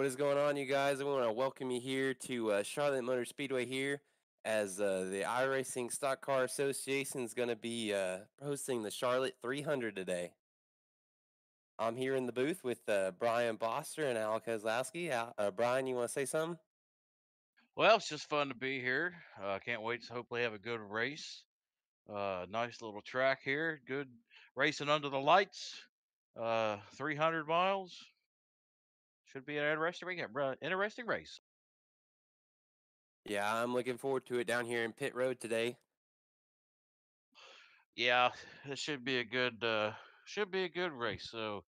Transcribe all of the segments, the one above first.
is going on, you guys? I want to welcome you here to Charlotte Motor Speedway here as the iRacing Stock Car Association is going to be hosting the Charlotte 300 today. I'm here in the booth with Brian Boster and Al Kozlowski. Brian, you want to say something? Well, it's just fun to be here. Can't wait to hopefully have a good race. Nice little track here. Good racing under the lights. 300 miles. Should be an interesting race. Yeah, I'm looking forward to it down here in Pit Road today. Yeah, it should be a good race. So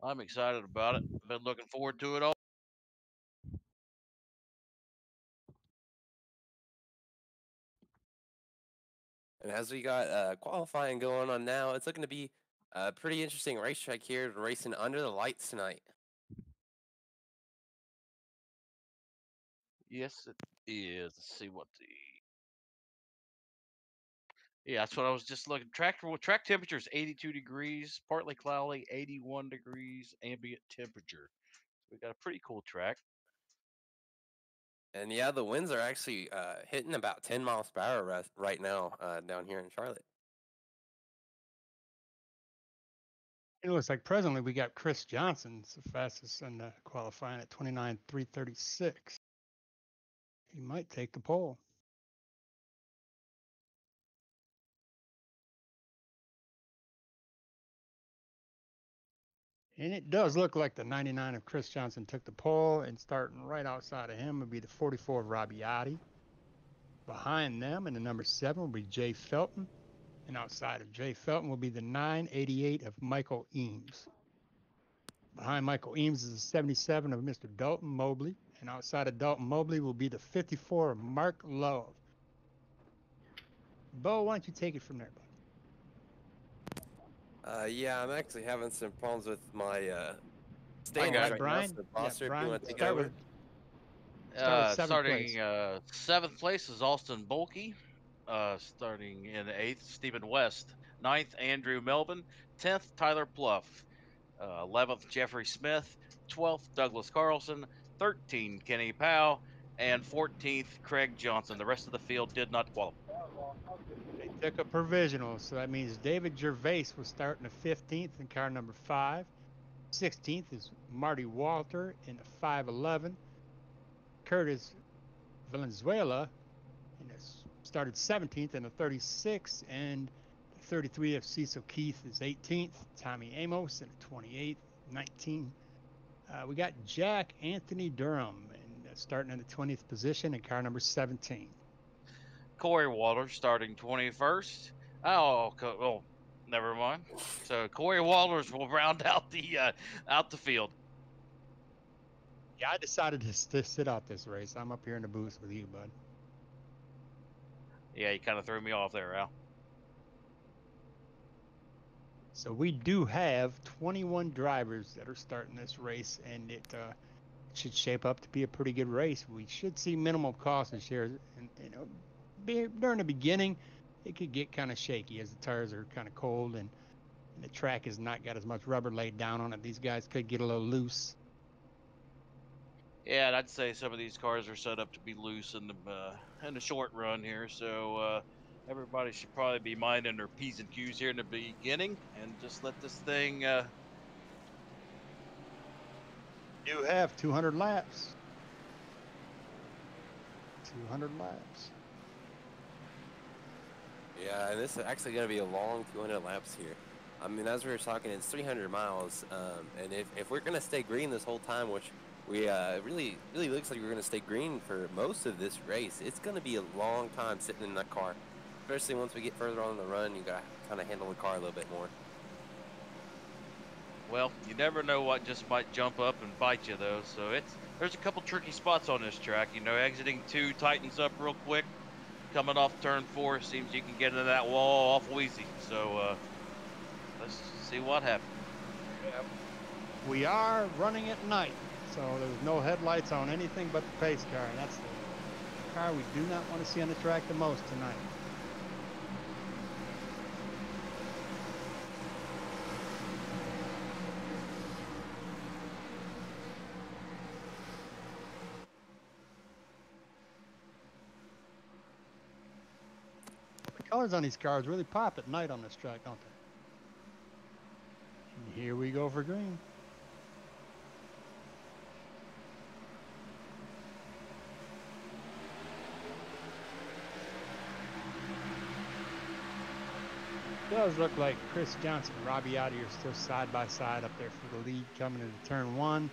I'm excited about it. Been looking forward to it all. And as we got qualifying going on now, it's looking to be a pretty interesting racetrack here, racing under the lights tonight. Yes, it is. Let's see what the Yeah, that's what I was just looking. Track temperature is 82 degrees, partly cloudy, 81 degrees ambient temperature. We got a pretty cool track. And yeah, the winds are actually hitting about 10 miles per hour right now down here in Charlotte. It looks like presently we got Chris Johnson's the fastest in the qualifying at 29.336. He might take the pole. And it does look like the 99 of Chris Johnson took the pole, and starting right outside of him would be the 44 of Rabbiati. Behind them in the number 7 will be Jay Felton, and outside of Jay Felton will be the 988 of Michael Eames. Behind Michael Eames is the 77 of Mr. Dalton Mobley, and outside of Dalton Mobley will be the 54 of Mark Love. Bo, why don't you take it from there, bud? Yeah, I'm actually having some problems with my stand right Brian. now. So Foster, Brian, if you want to take start over. Starting seventh place is Austin Bulkey. Starting in eighth, Stephen West. Ninth, Andrew Melvin. 10th, Tyler Pluff. 11th, Jeffrey Smith. 12th, Douglas Carlson. 13th, Kenny Powell. And 14th, Craig Johnson. The rest of the field did not qualify. They took a provisional, so that means David Gervais was starting the 15th in car number 5. 16th is Marty Walter in the 511. Curtis Valenzuela started 17th in the 36, and the 33 of Cecil Keith is 18th. Tommy Amos in the 28th, 19. We got Jack Anthony Durham starting in the 20th position in car number 17. Corey Walters starting 21st. Oh, never mind. So Corey Walters will round out the field. Yeah, I decided to sit out this race. I'm up here in the booth with you, bud. Yeah, you kind of threw me off there, Al. So we do have 21 drivers that are starting this race, and it should shape up to be a pretty good race. We should see minimal cautions here, and during the beginning, it could get kind of shaky as the tires are kind of cold and the track has not got as much rubber laid down on it. These guys could get a little loose. Yeah, and I'd say some of these cars are set up to be loose in the short run here, so everybody should probably be minding their P's and Q's here in the beginning and just let this thing. You have 200 laps. 200 laps. Yeah, and this is actually going to be a long 200 laps here. I mean, as we were talking, it's 300 miles, and if we're going to stay green this whole time, which we really looks like we're going to stay green for most of this race, it's going to be a long time sitting in that car, especially once we get further on in the run. You got to kind of handle the car a little bit more. Well, you never know what just might jump up and bite you, though. So there's a couple tricky spots on this track. Exiting 2 tightens up real quick. Coming off turn 4, seems you can get into that wall awful easy. So let's see what happens. We are running at night, so there's no headlights on anything but the pace car, and that's the car we do not want to see on the track the most tonight. colors on these cars really pop at night on this track, don't they? And here we go for green. It does look like Chris Johnson and Robbie Oddie are still side by side up there for the lead coming into turn one.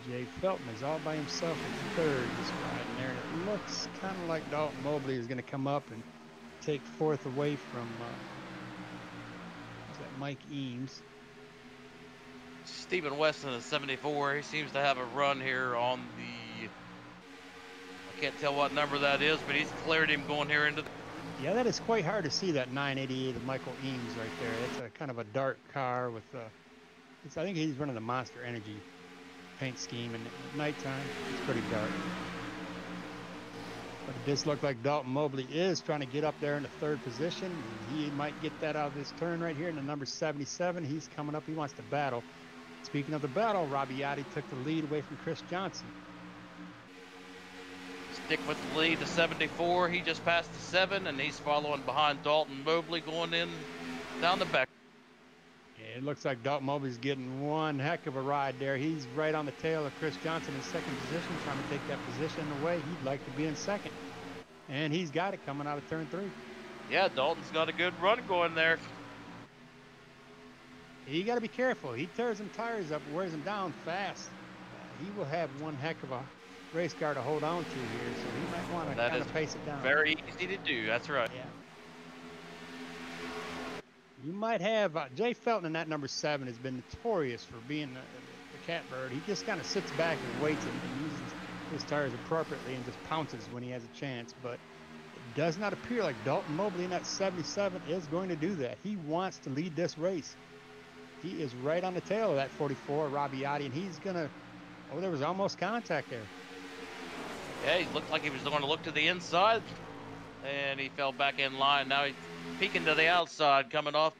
Jay Felton is all by himself in third, just riding there. And it looks kind of like Dalton Mobley is going to come up and take fourth away from is that Mike Eames. Stephen West in the 74. He seems to have a run here on the, I can't tell what number that is, but he's cleared him going here into the. Yeah, that is quite hard to see, that 988 of Michael Eames right there. It's a kind of a dark car with, I think he's running the Monster Energy paint scheme, and at nighttime it's pretty dark. But it does look like Dalton Mobley is trying to get up there in the third position. He might get that out of this turn right here in the number 77. He's coming up. He wants to battle. Speaking of the battle, Robbie Oddie took the lead away from Chris Johnson. Stick with the lead to 74. He just passed the 7, and he's following behind Dalton Mobley going in down the back. Yeah, it looks like Dalton Mobley's getting one heck of a ride there. He's right on the tail of Chris Johnson in second position, trying to take that position away. He'd like to be in second. And he's got it coming out of turn 3. Yeah, Dalton's got a good run going there. You got to be careful. He tears them tires up, wears them down fast. He will have one heck of a race car to hold on to here, so he might want to kind of pace it down. Very easy to do. That's right. Yeah. You might have Jay Felton in that number 7 has been notorious for being the catbird. He just kind of sits back and waits and uses his tires appropriately and just pounces when he has a chance. But it does not appear like Dalton Mobley in that 77 is going to do that. He wants to lead this race. He is right on the tail of that 44, Robbie Oddie, and he's going to, oh, there was almost contact there. Yeah, he looked like he was going to look to the inside, and he fell back in line. Now he's peeking to the outside, coming off.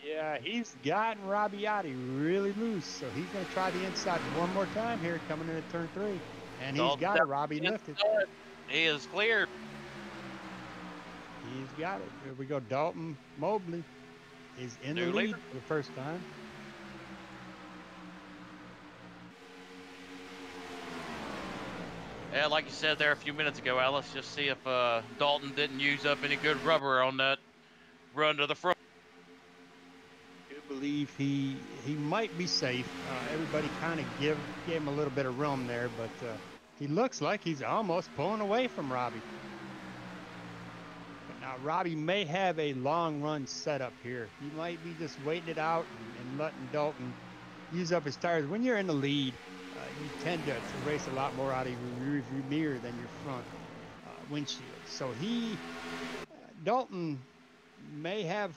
Yeah, he's gotten Robbie Oddie really loose, so he's going to try the inside one more time here, coming into turn 3. And he's got it, Robbie lifted. He is cleared. He's got it. Here we go, Dalton Mobley is in the lead for the first time. Yeah, like you said there a few minutes ago, Alice, just see if Dalton didn't use up any good rubber on that run to the front. I do believe he might be safe. Everybody kind of gave him a little bit of room there, but he looks like he's almost pulling away from Robbie. But now Robbie may have a long run set up here. He might be just waiting it out and letting Dalton use up his tires. When you're in the lead, you tend to race a lot more out of your rearview mirror than your front windshield. So Dalton may have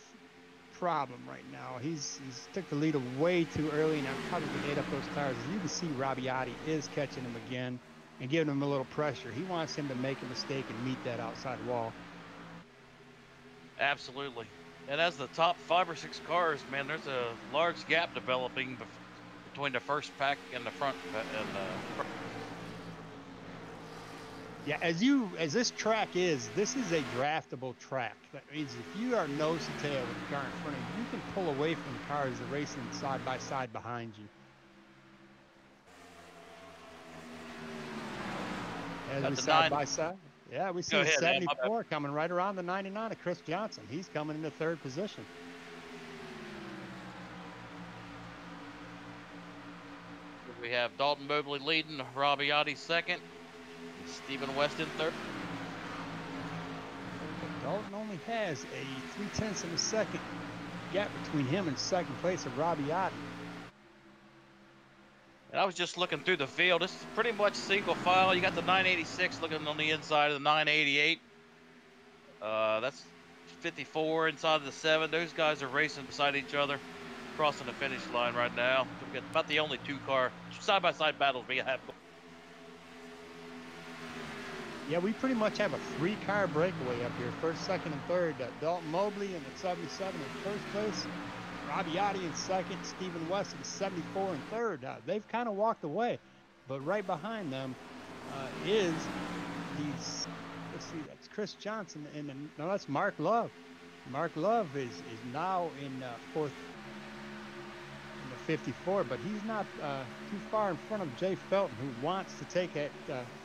problem right now. He's took the lead way too early, and probably ate up those tires. As you can see, Robbie Oddie is catching him again and giving him a little pressure. He wants him to make a mistake and meet that outside wall. Absolutely. And as the top 5 or 6 cars, man, there's a large gap developing between the first pack and the front. Yeah, as this track is, this is a draftable track. That means if you are nose to tail with the car in front of you, you can pull away from cars that are racing side by side behind you. As we side by side. Yeah, we see 74 coming right around the 99 of Chris Johnson. He's coming into third position. We have Dalton Mobley leading, Robbie Oddie second, Stephen West in third. Dalton only has a 0.3 of a second gap between him and second place of Robbie Oddie. And I was just looking through the field. This is pretty much single file. You got the 986 looking on the inside of the 988. That's 54 inside of the 7. Those guys are racing beside each other, crossing the finish line right now. We've got about the only 2-car side-by-side battles we have. Yeah, we pretty much have a 3-car breakaway up here. First, second, and third. Dalton Mobley in the 77 in first place. Rabiotti in second, Stephen West in 74 in third. They've kind of walked away, but right behind them is these. Let's see, that's Chris Johnson, and no, that's Mark Love. Mark Love is now in fourth in the 54, but he's not too far in front of Jay Felton, who wants to take that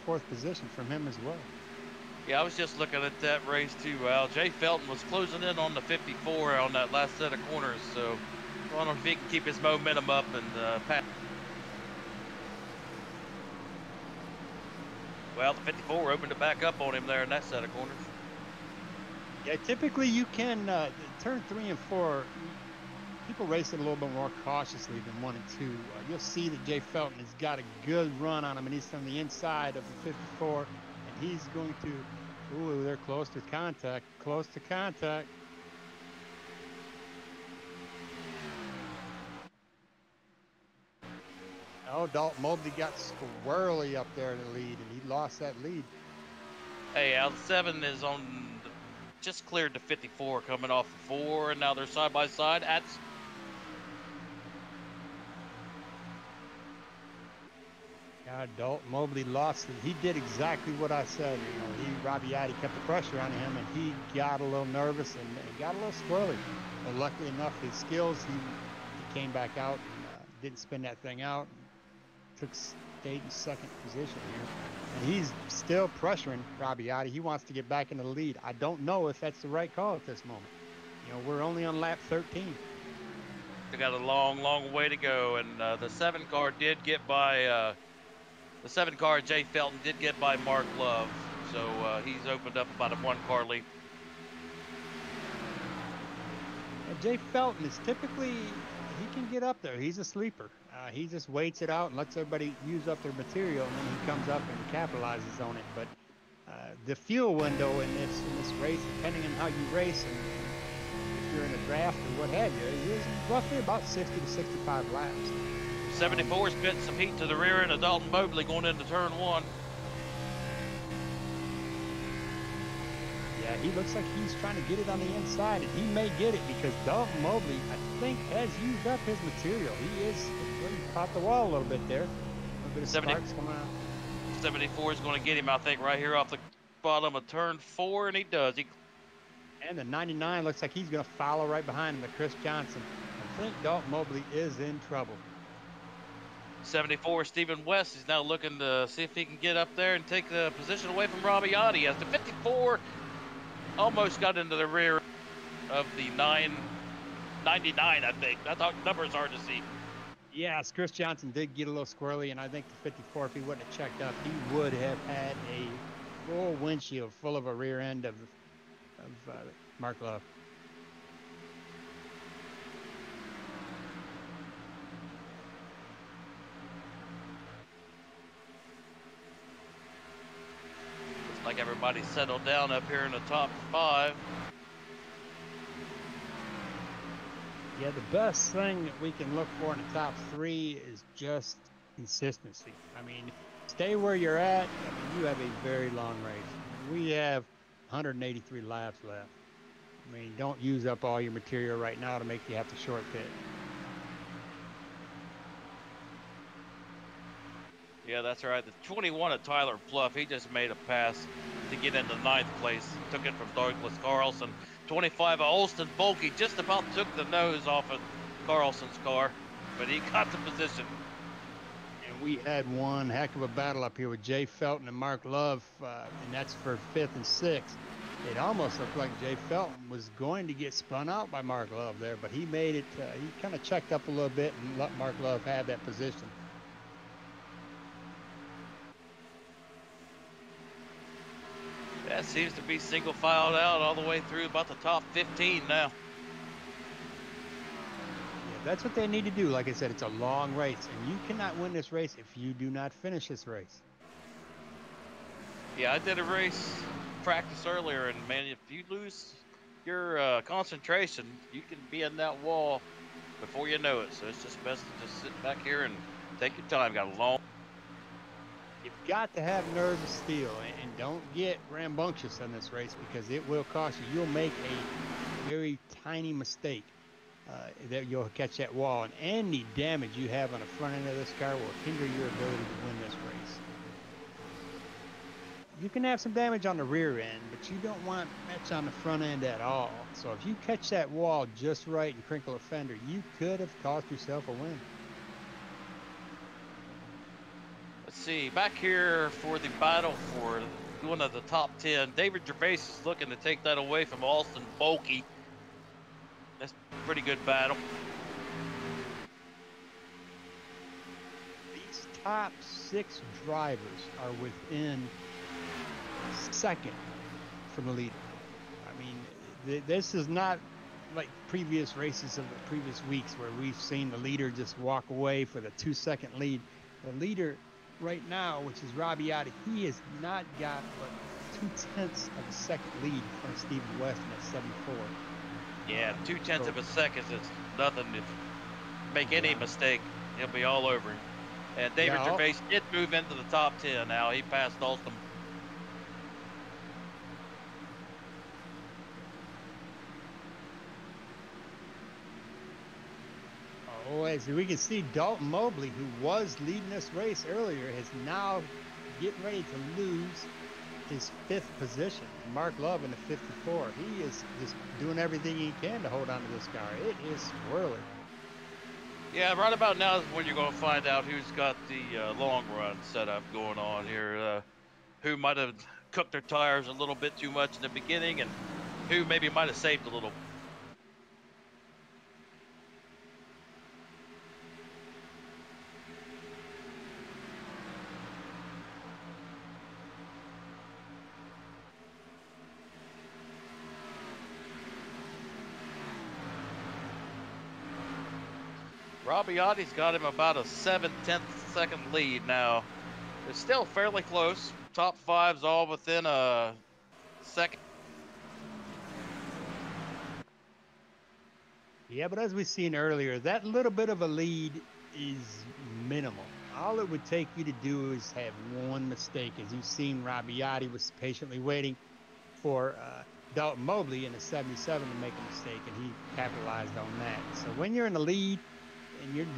fourth position from him as well. Yeah, I was just looking at that race too, Al. Jay Felton was closing in on the 54 on that last set of corners, so I don't know if he can keep his momentum up and pass. Well, the 54 opened it back up on him there in that set of corners. Yeah, typically you can turn 3 and 4. People race it a little bit more cautiously than 1 and 2. You'll see that Jay Felton has got a good run on him, and he's on the inside of the 54, and he's going to. Ooh, they're close to contact. Close to contact. Oh, Dalton Mobley got squirrely up there in the lead, and he lost that lead. Hey, Al, 7 is on, just cleared the 54 coming off the 4, and now they're side by side. God, Dalton Mobley lost it. He did exactly what I said. You know, Rabiotti kept the pressure on him, and he got a little nervous and got a little squirrely. But luckily enough, his skills, he came back out and didn't spin that thing out. Stayed in second position here. And he's still pressuring Rabiotti. He wants to get back into the lead. I don't know if that's the right call at this moment. You know, we're only on lap 13. They got a long, long way to go, and the 7 car did get by. The 7 car, Jay Felton, did get by Mark Love, so he's opened up about a 1 car lead. And Jay Felton is typically, he can get up there. He's a sleeper. He just waits it out and lets everybody use up their material, and then he comes up and capitalizes on it. But the fuel window in this race, depending on how you race and if you're in a draft or what have you, is roughly about 60 to 65 laps. 74 spit some heat to the rear end of Dalton Mobley going into turn 1. Yeah, he looks like he's trying to get it on the inside, and he may get it because Dalton Mobley, I think, has used up his material. He caught the wall a little bit there. A little bit of sparks coming out. 74 is going to get him, I think, right here off the bottom of turn 4, and he does. And the 99 looks like he's going to follow right behind him, the Chris Johnson. I think Dalton Mobley is in trouble. 74, Stephen West is now looking to see if he can get up there and take the position away from Rabiotti, as the 54 almost got into the rear of the 99, I think. I thought numbers hard to see. Yes, Chris Johnson did get a little squirrely, and I think the 54, if he wouldn't have checked up, he would have had a full windshield full of a rear end of Mark Love. Like everybody settled down up here in the top 5. Yeah, the best thing that we can look for in the top 3 is just consistency. I mean, stay where you're at. I mean, you have a very long race. We have 183 laps left. I mean, don't use up all your material right now to make you have to short pit. Yeah, that's right. The 21 of Tyler Pluff, he just made a pass to get into 9th place. Took it from Douglas Carlson. 25 of Olston Bulkey just about took the nose off of Carlson's car, but he got the position. And we had one heck of a battle up here with Jay Felton and Mark Love, and that's for 5th and 6th. It almost looked like Jay Felton was going to get spun out by Mark Love there, but he made it, he kind of checked up a little bit and let Mark Love have that position. That seems to be single filed out all the way through about the top 15 now. Yeah, that's what they need to do. Like I said, it's a long race, and you cannot win this race if you do not finish this race. Yeah, I did a race practice earlier, and man, if you lose your concentration, you can be in that wall before you know it. So it's just best to just sit back here and take your time. Got a long. You've got to have nerves of steel, and don't get rambunctious in this race because it will cost you. You'll make a very tiny mistake, that you'll catch that wall, and any damage you have on the front end of this car will hinder your ability to win this race. You can have some damage on the rear end, but you don't want much on the front end at all. So if you catch that wall just right and crinkle a fender, you could have cost yourself a win. Let's see, back here for the battle for one of the top 10. David Gervais is looking to take that away from Austin Bulkey. That's a pretty good battle. These top 6 drivers are within a second from the leader. I mean, this is not like previous races of the previous weeks where we've seen the leader just walk away for the 2-second lead. The leader right now, which is Robbiati, he has not got but 0.2 of a second lead from Stephen West in that 74. Yeah, 0.2 of a second is nothing. If make any mistake, he'll be all over him. And David Gervais did move into the top 10 now. He passed Austin. Oh, as we can see, Dalton Mobley, who was leading this race earlier, is now getting ready to lose his 5th position. Mark Love in the 54. He is just doing everything he can to hold on to this car. It is swirling. Yeah, right about now is when you're going to find out who's got the long run setup going on here. Who might have cooked their tires a little bit too much in the beginning, and who maybe might have saved a little. Robbiati's got him about a 7/10 second lead now. It's still fairly close. Top 5's all within a second. Yeah, but as we seen earlier, that little bit of a lead is minimal. All it would take you to do is have one mistake. As you've seen, Robbiati was patiently waiting for Dalton Mobley in the 77 to make a mistake, and he capitalized on that. So when you're in the lead, and if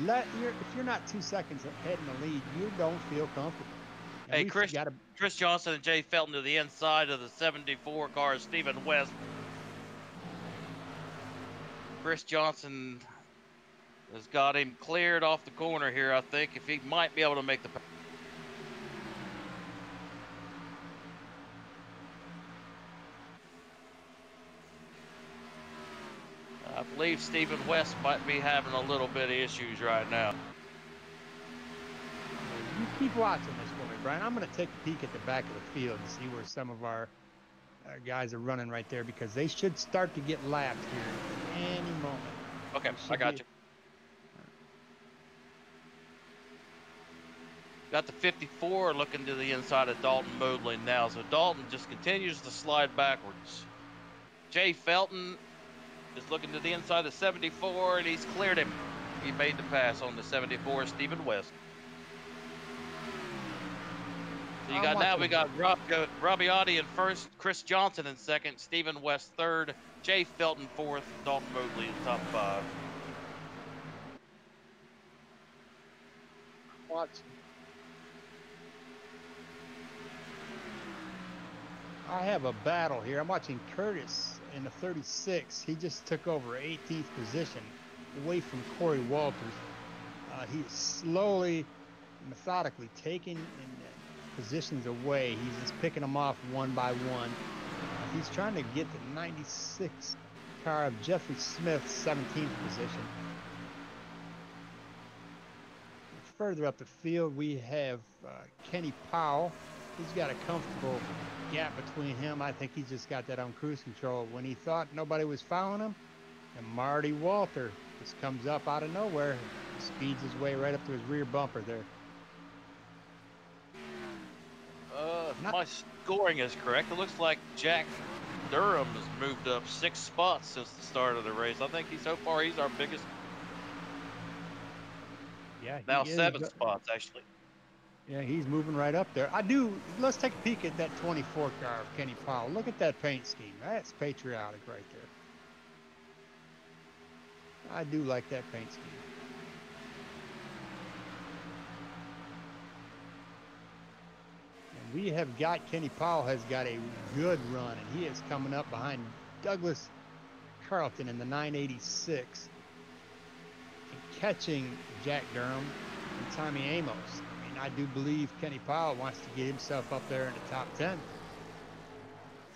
you're not 2 seconds ahead in the lead, you don't feel comfortable. And hey, Chris Johnson and Jay Felton to the inside of the 74 car, Stephen West. Chris Johnson has got him cleared off the corner here, I think, if he might be able to make the. I believe Stephen West might be having a little bit of issues right now. You keep watching this for me, Brian. I'm going to take a peek at the back of the field and see where some of our guys are running right there, because they should start to get lapped here at any moment. Okay, I got you. Got the 54 looking to the inside of Dalton Mobley now. So Dalton just continues to slide backwards. Jay Felton is looking to the inside of 74, and he's cleared him. He made the pass on the 74, Stephen West. So we got Robbiati in first, Chris Johnson in second, Stephen West third, Jay Felton fourth, Dalton Mobley in top 5. Watching. I have a battle here. I'm watching Curtis in the 36. He just took over 18th position away from Corey Walters. He's slowly, methodically taking positions away. He's just picking them off one by one. He's trying to get the 96 car of Jeffrey Smith's 17th position. Further up the field, we have Kenny Powell. He's got a comfortable gap between him. I think he's just got that on cruise control. When he thought nobody was following him, and Marty Walter just comes up out of nowhere, speeds his way right up to his rear bumper there. My scoring is correct. It looks like Jack Durham has moved up 6 spots since the start of the race. I think so far he's our biggest. Yeah, now 7 spots actually. Yeah, he's moving right up there. Let's take a peek at that 24 car of Kenny Powell. Look at that paint scheme. That's patriotic right I do like that paint scheme. And we have got, Kenny Powell has got a good run, and he is coming up behind Douglas Carlton in the 986 and catching Jack Durham and Tommy Amos. I mean, I do believe Kenny Powell wants to get himself up there in the top 10.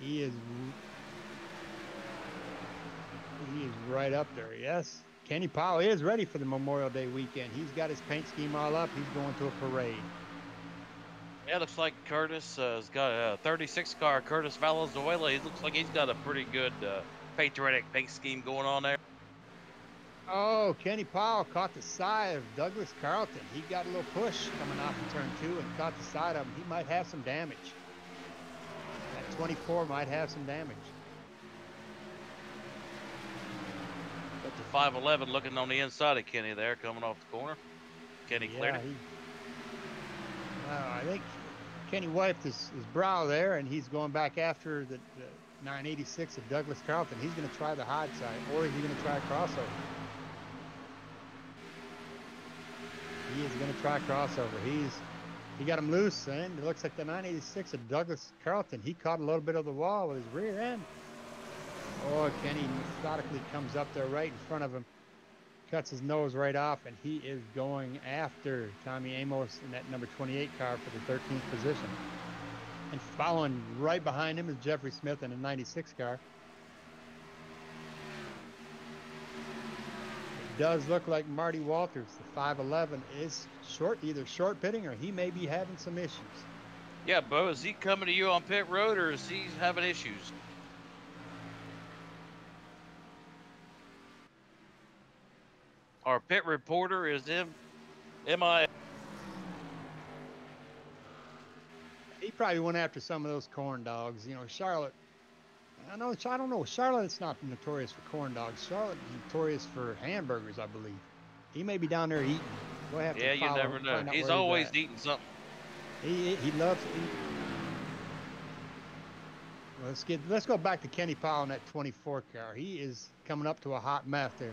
He is right up there. Yes, Kenny Powell is ready for the Memorial Day weekend. He's got his paint scheme all up. He's going to a parade. Yeah, looks like Curtis has got a 36 car. Curtis Valenzuela. He looks like he's got a pretty good patriotic paint scheme going on there. Oh, Kenny Powell caught the side of Douglas Carlton. He got a little push coming off of turn 2 and caught the side of him. He might have some damage. That 24 might have some damage. But the 511 looking on the inside of Kenny there, coming off the corner. Kenny cleared it. I think Kenny wiped his brow there, and he's going back after the 986 of Douglas Carlton. He's going to try the hard side, or is he going to try a crossover? He is going to try a crossover. He got him loose, and it looks like the 986 of Douglas Carlton. He caught a little bit of the wall with his rear end. Oh, Kenny methodically comes up there right in front of him, cuts his nose right off, and he is going after Tommy Amos in that number 28 car for the 13th position. And following right behind him is Jeffrey Smith in a 96 car. It does look like Marty Walters, the 511, is either short pitting or he may be having some issues. Yeah, Bo, is he coming to you on pit road or is he having issues? Our pit reporter is MI. He probably went after some of those corn dogs. You know, Charlotte. I don't know. Charlotte's not notorious for corn dogs. Charlotte's notorious for hamburgers, I believe. He may be down there eating. We'll have Yeah, to you never know. He's always eating something. He loves to eat. Well, let's go back to Kenny Powell in that 24 car. He is coming up to a hot mess there.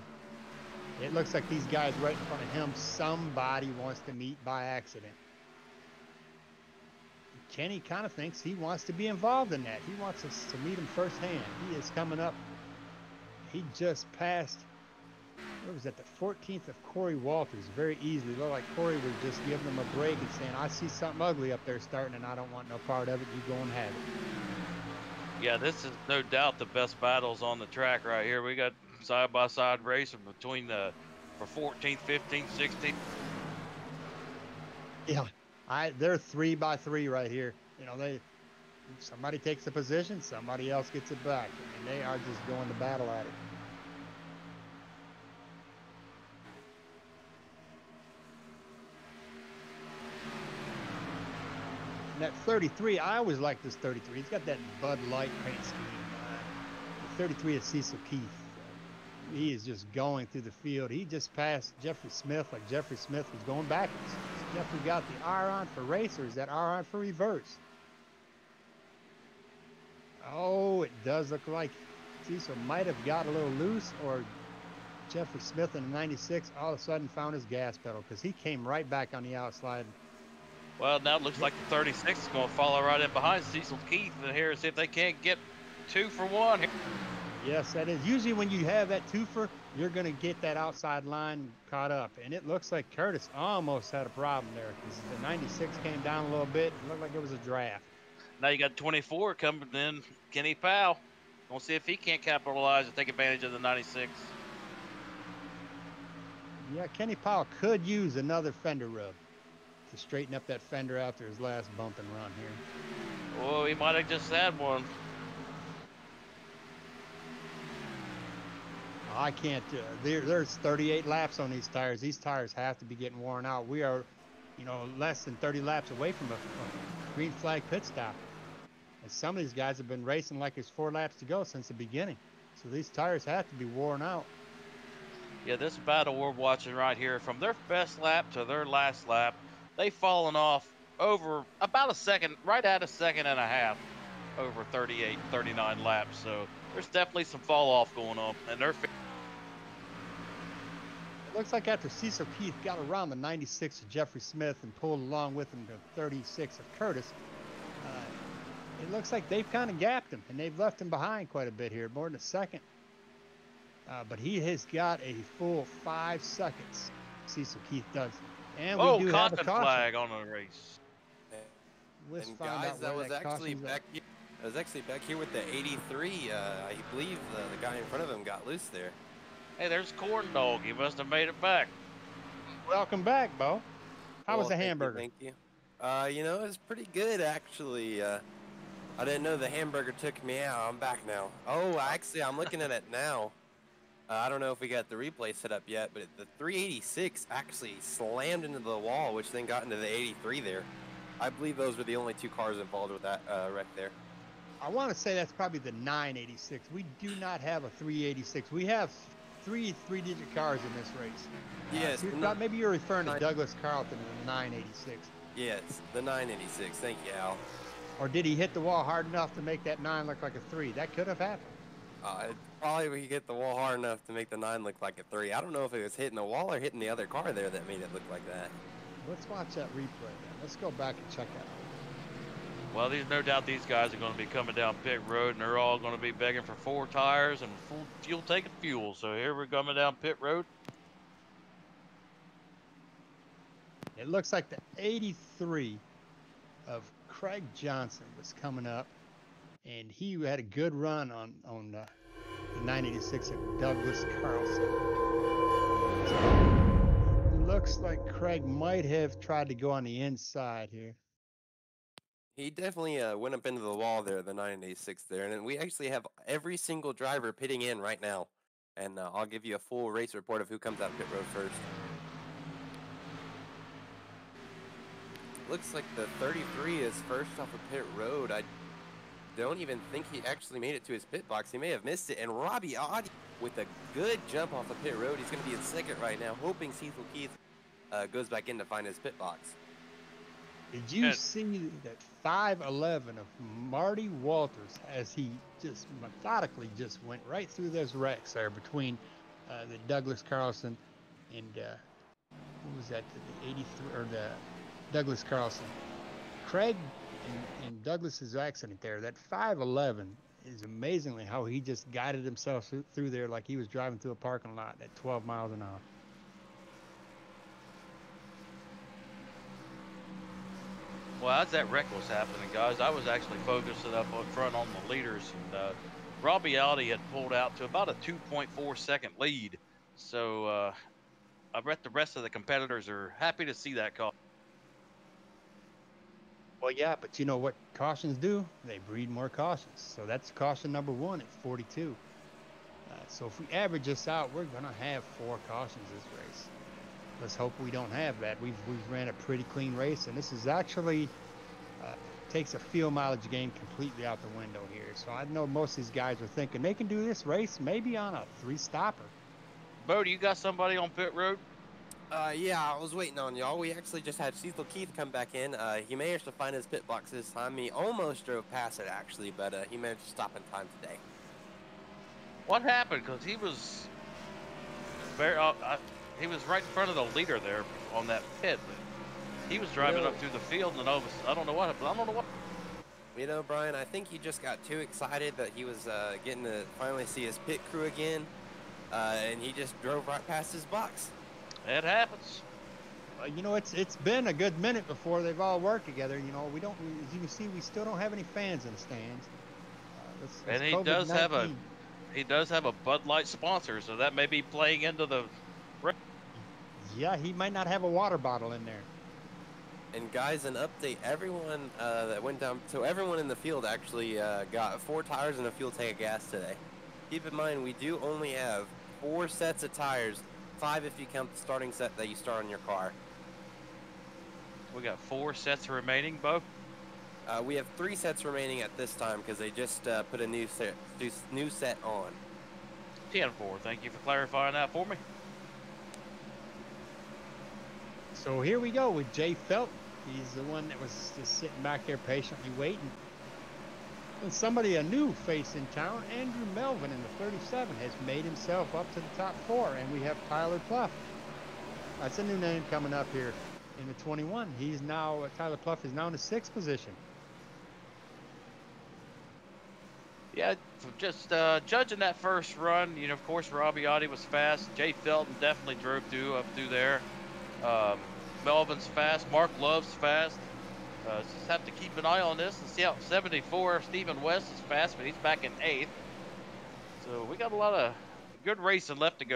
It looks like these guys right in front of him, somebody wants to meet by accident. Kenny kind of thinks he wants to be involved in that. He wants us to meet him firsthand. He is coming up. He just passed, what was that, the 14th of Corey Walters very easily. Looked like Corey was just giving him a break and saying, I see something ugly up there starting and I don't want no part of it. You go and have it. Yeah, this is no doubt the best battles on the track right here. We got side-by-side racing between for 14th, 15th, 16th. Yeah, they're 3x3 right here. You know, somebody takes a position, somebody else gets it back. I mean, they are just going to battle at it. And that 33, I always like this 33. He's got that Bud Light paint scheme. The 33 is Cecil Keith. He is just going through the field. He just passed Jeffrey Smith like Jeffrey Smith was going backwards. Jeffrey got the R on for race, or is that R on for reverse? Oh, it does look like Cecil might have got a little loose, or Jeffrey Smith in the 96 all of a sudden found his gas pedal because he came right back on the outside. Well, now it looks like the 36 is going to follow right in behind Cecil Keith and here and see if they can't get 2 for 1 here. Yes, that is. Usually when you have that twofer, you're going to get that outside line caught up. And it looks like Curtis almost had a problem there because the 96 came down a little bit. It looked like it was a draft. Now you got 24 coming in, Kenny Powell. We'll see if he can't capitalize and take advantage of the 96. Yeah, Kenny Powell could use another fender rub to straighten up that fender after his last bump and run here. Oh, he might have just had one. I can't. There's 38 laps on these tires. These tires have to be getting worn out. We are, you know, less than 30 laps away from a green flag pit stop. And some of these guys have been racing like there's 4 laps to go since the beginning. So these tires have to be worn out. Yeah, this battle we're watching right here, from their best lap to their last lap, they've fallen off over about a second, right at a second and a half over 38, 39 laps. So there's definitely some fall off going on. And they're It looks like after Cecil Keith got around the 96 of Jeffrey Smith and pulled along with him the 36 of Curtis, it looks like they've kind of gapped him, and they've left him behind quite a bit here, more than a second. But he has got a full 5 seconds. Cecil Keith does. And we do have a caution caution. flag on the race. Let's And find guys, out that where was that actually caution's back at. here. I was actually back here with the 83. I believe the guy in front of him got loose there. Hey, there's Corn Dog. He must have made it back. Welcome back, Bo. How was the Thank you, hamburger? Thank you. You know, it was pretty good, actually. I didn't know the hamburger took me out. I'm back now. Oh, actually, I'm looking at it now. I don't know if we got the replay set up yet, but the 386 actually slammed into the wall, which then got into the 83 there. I believe those were the only 2 cars involved with that wreck there. I want to say that's probably the 986. We do not have a 386. We have 3 three-digit cars in this race. Yes. Maybe you're referring to Douglas Carlton in the 986. Yes, the 986. Thank you, Al. Or did he hit the wall hard enough to make that 9 look like a 3? That could have happened. Probably we hit the wall hard enough to make the 9 look like a 3. I don't know if it was hitting the wall or hitting the other car there that made it look like that. Let's watch that replay then. Let's go back and check that out. Well, there's no doubt these guys are going to be coming down pit road, and they're all going to be begging for 4 tires and full fuel-taking fuel. So here we're coming down pit road. It looks like the 83 of Craig Johnson was coming up, and he had a good run on the 986 of Douglas Carlson. It looks like Craig might have tried to go on the inside here. He definitely went up into the wall there, the 986 there, and we actually have every single driver pitting in right now. And I'll give you a full race report of who comes out of pit road first. Looks like the 33 is first off of pit road. I don't even think he actually made it to his pit box. He may have missed it. And Robbie Audi with a good jump off the pit road. He's going to be in second right now, hoping Cecil Keith goes back in to find his pit box. Did you see that 511 of Marty Walters as he just methodically just went right through those wrecks there between the Douglas Carlson and what was that, the 83 or the Douglas Carlson. Craig and Douglas's accident there, that 511 is amazingly how he just guided himself through there like he was driving through a parking lot at 12 miles an hour. Well, as that wreck was happening, guys, I was actually focusing up front on the leaders. And Robbie Audi had pulled out to about a 2.4 second lead. So I bet the rest of the competitors are happy to see that call. Well, yeah, but you know what cautions do? They breed more cautions. So that's caution number 1 at 42. So if we average this out, we're going to have 4 cautions this race. Let's hope we don't have that. We've ran a pretty clean race, and this is actually takes a fuel mileage game completely out the window here. So I know most of these guys are thinking they can do this race maybe on a 3-stopper. Bo, do you got somebody on pit road? Yeah, I was waiting on y'all. We actually just had Cecil Keith come back in. He managed to find his pit box this time. He almost drove past it, actually, but he managed to stop in time today. What happened? Because he was very, he was right in front of the leader there on that pit. He was driving up through the field, and I don't know what happened. I don't know what. You know, Brian, I think he just got too excited that he was getting to finally see his pit crew again, and he just drove right past his box. It happens. You know, it's been a good minute before they've all worked together. You know, as you can see, we still don't have any fans in the stands. And he does have a Bud Light sponsor, so that may be playing into the. Yeah, he might not have a water bottle in there. And guys, an update: everyone that went down, so everyone in the field actually got 4 tires and a fuel tank of gas today. Keep in mind, we do only have 4 sets of tires, 5 if you count the starting set that you start on your car. We got 4 sets remaining, Bo. We have 3 sets remaining at this time because they just put a new set on. 10-4. Thank you for clarifying that for me. So here we go with Jay Felton. He's the one that was just sitting back there patiently waiting. And somebody, a new face in town, Andrew Melvin in the 37, has made himself up to the top 4. And we have Tyler Pluff That's a new name coming up here in the 21. He's now, Tyler Pluff is now in the 6th position. Yeah, just judging that first run, you know, of course, Robbie Oddie was fast. Jay Felton definitely drove up through there. Melvin's fast. Mark Love's fast. Just have to keep an eye on this and see how 74 Stephen West is fast, but he's back in 8th. So we got a lot of good racing left to go.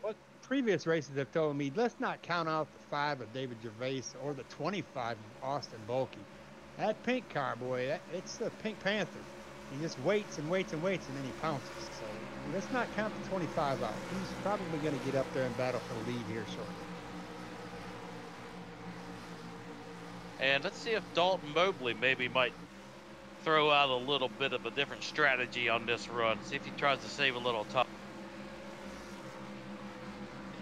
What previous races have told me, let's not count out the 5 of David Gervais or the 25 of Austin Bulkey. That pink car, boy, it's the Pink Panther. He just waits and waits and waits, and then he pounces. So let's not count the 25 out. He's probably going to get up there and battle for the lead here shortly. And let's see if Dalton Mobley maybe might throw out a little bit of a different strategy on this run. See if he tries to save a little time.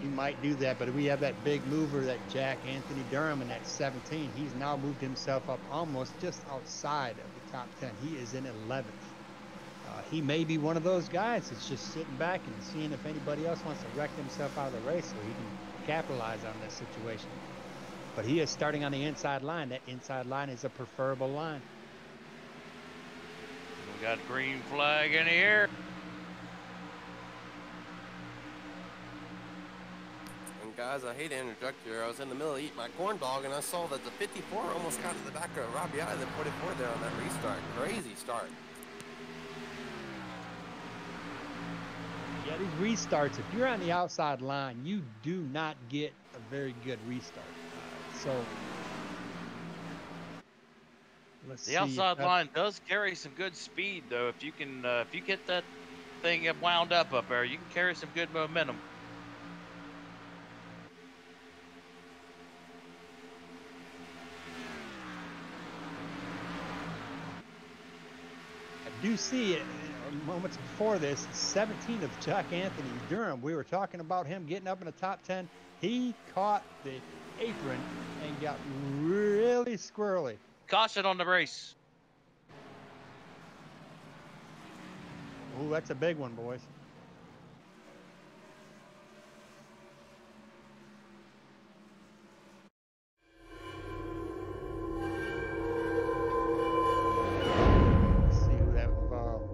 He might do that, but we have that big mover, that Jack Anthony Durham in that 17. He's now moved himself up almost just outside of the top 10. He is in 11th. He may be one of those guys that's just sitting back and seeing if anybody else wants to wreck himself out of the race so he can capitalize on this situation. But he is starting on the inside line. That inside line is a preferable line. We got green flag in the air. And guys, I hate to interject here. I was in the middle of eating my corn dog, and I saw that the 54 almost got to the back of Robbie out of the 44 there on that restart. Crazy start. Yeah, these restarts, if you're on the outside line, you do not get a very good restart. So let's see. The outside line does carry some good speed, though. If you can, if you get that thing wound up there, you can carry some good momentum. I do see it. Moments before this, 17 of Jack Anthony Durham. We were talking about him getting up in the top 10. He caught the apron and got really squirrely. Caution on the race. Ooh, that's a big one, boys. Let's see who that involved.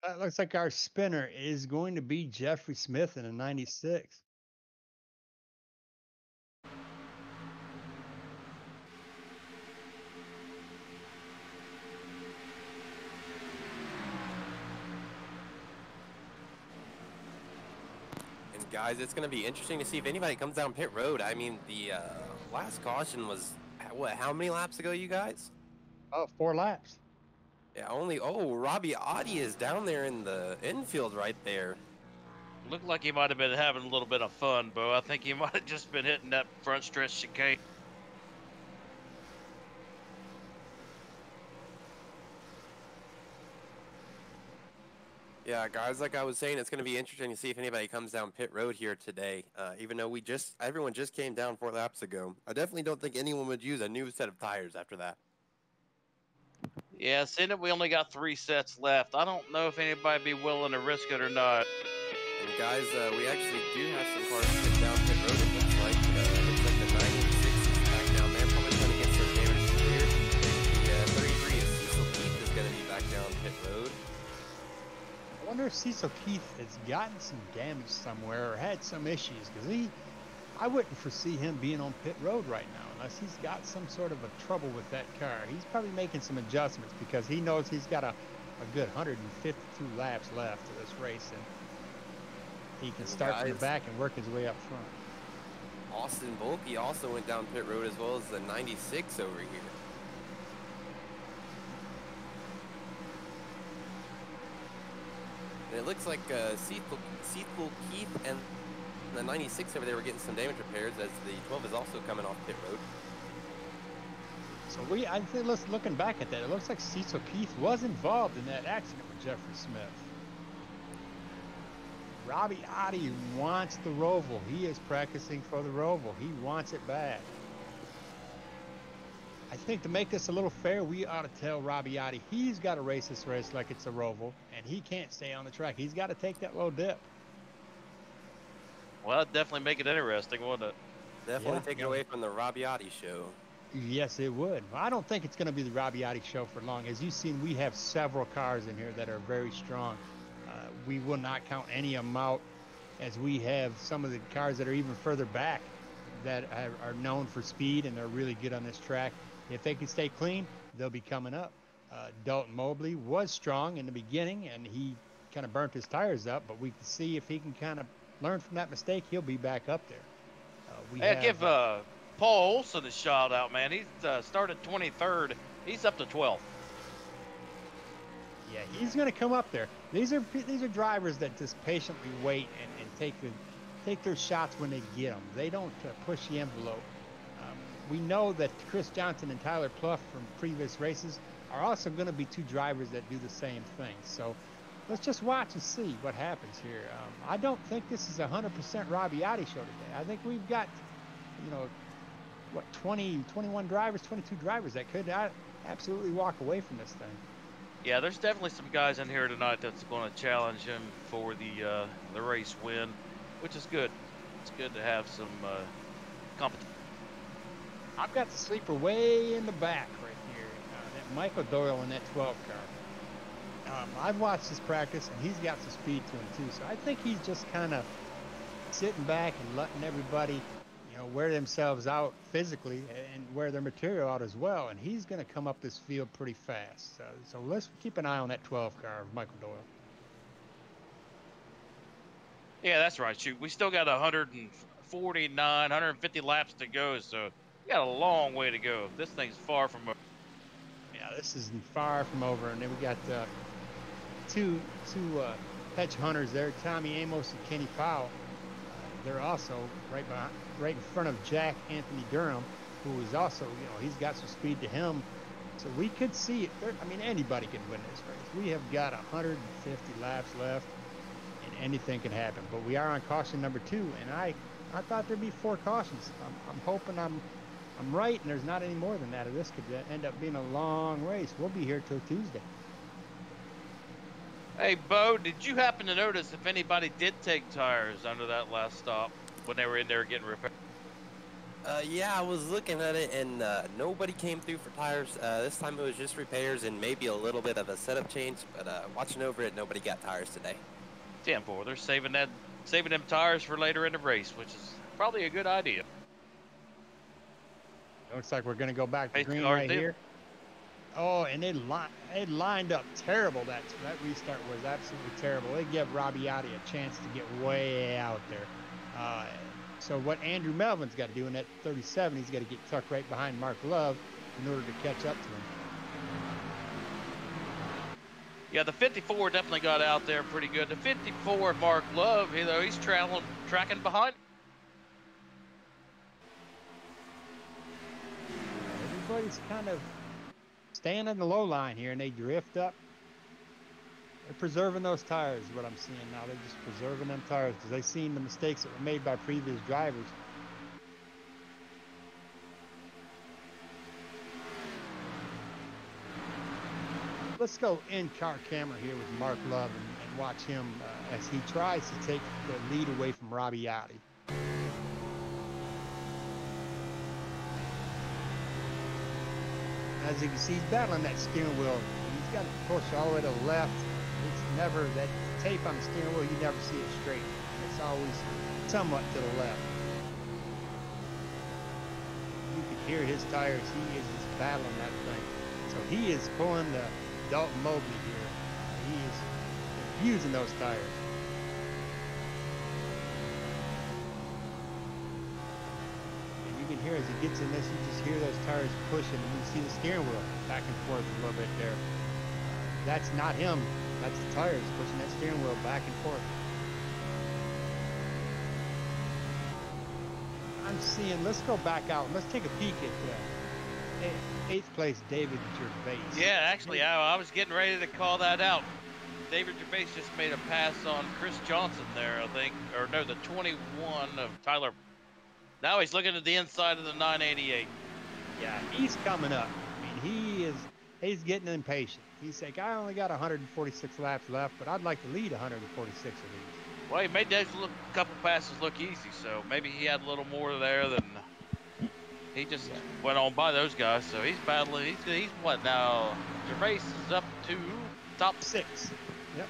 That looks like our spinner is going to be Jeffrey Smith in a 96. And guys, it's going to be interesting to see if anybody comes down pit road. I mean, the last caution was, what, how many laps ago, you guys? Oh, 4 laps. Yeah, Robbie Oddie is down there in the infield right there. Looked like he might have been having a little bit of fun, Bo. I think he might have just been hitting that front stretch chicane. Yeah, guys, like I was saying, it's going to be interesting to see if anybody comes down pit road here today. Even though everyone just came down 4 laps ago. I definitely don't think anyone would use a new set of tires after that. Yeah, seeing that we only got 3 sets left, I don't know if anybody be willing to risk it or not. And guys, we actually do have some cars put down pit road. It looks like the 96 is back down there, probably going to get some damage cleared. The 33 is Cecil Keith is going to be back down pit road. I wonder if Cecil Keith has gotten some damage somewhere or had some issues, because I wouldn't foresee him being on pit road right now unless he's got some sort of a trouble with that car. He's probably making some adjustments because he knows he's got a good 152 laps left of this race, and he can start from the back and work his way up front. Austin Bulkey also went down pit road as well as the 96 over here. And it looks like Cecil Keith and the 96 over there were getting some damage repairs, as the 12 is also coming off pit road. So I think, looking back at that, it looks like Cecil Keith was involved in that accident with Jeffrey Smith. Robbie Oddie wants the Roval. He is practicing for the Roval. He wants it bad. I think to make this a little fair, we ought to tell Robbie Oddie he's got to race this race like it's a Roval, and he can't stay on the track. He's got to take that little dip. Well, that'd definitely make it interesting, wouldn't it? Definitely take it away from the Rabiati show. Yes, it would. Well, I don't think it's going to be the Rabiati show for long. As you've seen, we have several cars in here that are very strong. We will not count any of them out, as we have some of the cars that are even further back that are known for speed and are really good on this track. If they can stay clean, they'll be coming up. Dalton Mobley was strong in the beginning, and he kind of burnt his tires up, but we can see if he can kind of learn from that mistake, he'll be back up there. Give Paul Olson a shout out, man. He's started 23rd. He's up to 12th. Yeah, he's going to come up there. These are drivers that just patiently wait and take their shots when they get them. They don't push the envelope. We know that Chris Johnson and Tyler Pluff from previous races are also going to be two drivers that do the same thing. So let's just watch and see what happens here. I don't think this is a 100% Rabiati show today. I think we've got, 21 drivers, 22 drivers that could absolutely walk away from this thing. Yeah, there's definitely some guys in here tonight that's going to challenge him for the race win, which is good. It's good to have some competition. I've got the sleeper way in the back right here. That Michael Doyle in that 12 car. I've watched his practice, and he's got some speed to him too. So I think he's just kind of sitting back and letting everybody, wear themselves out physically and wear their material out as well. And he's going to come up this field pretty fast. So let's keep an eye on that 12 car of Michael Doyle. Yeah, that's right. Shoot, we still got 150 laps to go. So we got a long way to go. This thing's far from over. Yeah, this is far from over. And then we got two hedge hunters there, Tommy Amos and Kenny Powell. They're also right in front of Jack Anthony Durham, who is also, he's got some speed to him. So we could see it. Anybody can win this race. We have got 150 laps left, and anything can happen. But we are on caution number 2, and I thought there'd be 4 cautions. I'm hoping I'm right, and there's not any more than that. Or this could end up being a long race. We'll be here till Tuesday. Hey, Bo, did you happen to notice if anybody did take tires under that last stop when they were in there getting repaired? Yeah, I was looking at it, and nobody came through for tires. This time it was just repairs and maybe a little bit of a setup change, but watching over it, nobody got tires today. 10-4. They're saving them tires for later in the race, which is probably a good idea. Looks like we're going to go back to green right here. Oh, and they lined up terrible. That restart was absolutely terrible. They give Rabiati a chance to get way out there. So what Andrew Melvin's got to do in that 37, he's got to get tucked right behind Mark Love in order to catch up to him. Yeah, the 54 definitely got out there pretty good. The 54, Mark Love, he's tracking behind. Everybody's kind of staying on the low line here, and they drift up. They're preserving those tires is what I'm seeing now. They're just preserving them tires because they've seen the mistakes that were made by previous drivers. Let's go in-car camera here with Mark Love and watch him as he tries to take the lead away from Rabiati. As you can see, he's battling that steering wheel. He's got to push all the way to the left. It's never, that tape on the steering wheel, you never see it straight. It's always somewhat to the left. You can hear his tires. He is just battling that thing. So he is pulling the Dalton Mobley here. He is abusing those tires. You can hear as he gets in this, you just hear those tires pushing, and you see the steering wheel back and forth a little bit there. That's not him. That's the tires pushing that steering wheel back and forth. I'm seeing, let's go back out and let's take a peek at 8th place, David Gervais. Yeah, actually, I was getting ready to call that out. David Gervais just made a pass on Chris Johnson there, I think. Or no, the 21 of Tyler. Now he's looking at the inside of the 988. Yeah, he's coming up. I mean, he's getting impatient. He's like, I only got 146 laps left, but I'd like to lead 146 of these. Well, he made those couple passes look easy, so maybe he had a little more there than he just went on by those guys. So he's battling. He's what now? Gervais is up to top 6. Yep.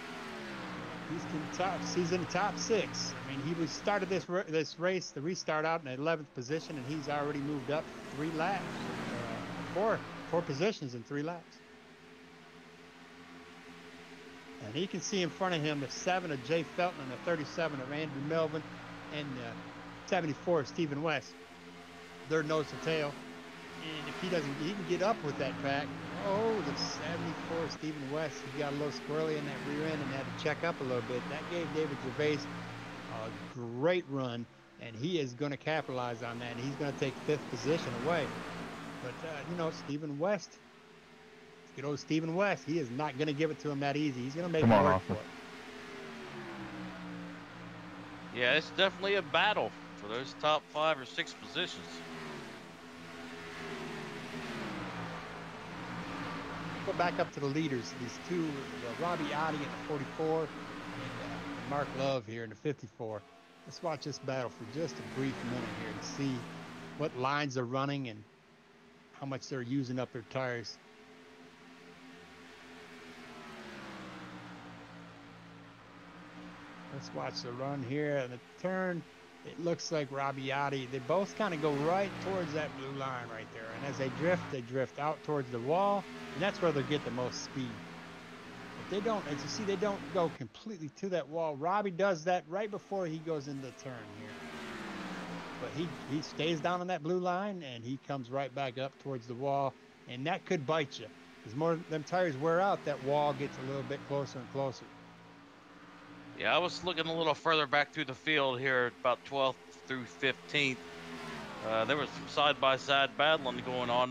He's in the top 6. I mean, he started this race, the restart out in the 11th position, and he's already moved up 3 laps, 4 positions in 3 laps. And he can see in front of him the 7 of Jay Felton and the 37 of Andrew Melvin and the 74 of Stephen West. They're nose to tail. And if he can get up with that pack. Oh, the 74 of Stephen West, he got a little squirrely in that rear end and had to check up a little bit. That gave David Gervais a great run, and he is going to capitalize on that. And he's going to take 5th position away. But, you know, Stephen West, good old Stephen West, he is not going to give it to him that easy. He's going to make him work for it. Yeah, it's definitely a battle for those top 5 or 6 positions. Go back up to the leaders. These two, Robbie Oddie in the 44 and Mark Love here in the 54. Let's watch this battle for just a brief minute here to see what lines are running and how much they're using up their tires. Let's watch the run here and the turn. It looks like Robbie Oddie, they both kind of go right towards that blue line right there. And as they drift out towards the wall, and that's where they'll get the most speed. But they don't, as you see, they don't go completely to that wall. Robbie does that right before he goes into the turn here. But he stays down on that blue line, and he comes right back up towards the wall. And that could bite you. As more them tires wear out, that wall gets a little bit closer and closer. Yeah, I was looking a little further back through the field here, about 12th through 15th. There was some side-by-side battling going on.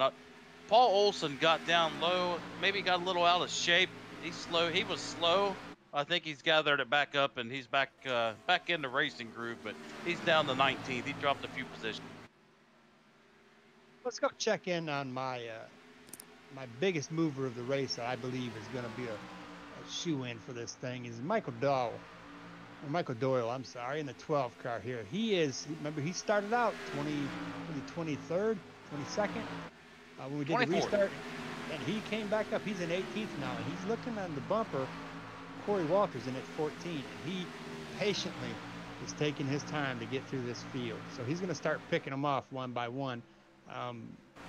Paul Olson got down low, maybe got a little out of shape. He's slow. He was slow. I think he's gathered it back up, and he's back in the racing groove, but he's down to 19th. He dropped a few positions. Let's go check in on my my biggest mover of the race that I believe is going to be a shoe-in for this thing is Michael Doyle, I'm sorry, in the 12 car here. Remember, he started out 23rd, 22nd, when we did 24th. The restart, and he came back up. He's in 18th now, and he's looking on the bumper. Corey Walters in at 14, and he patiently is taking his time to get through this field. So he's going to start picking them off one by one.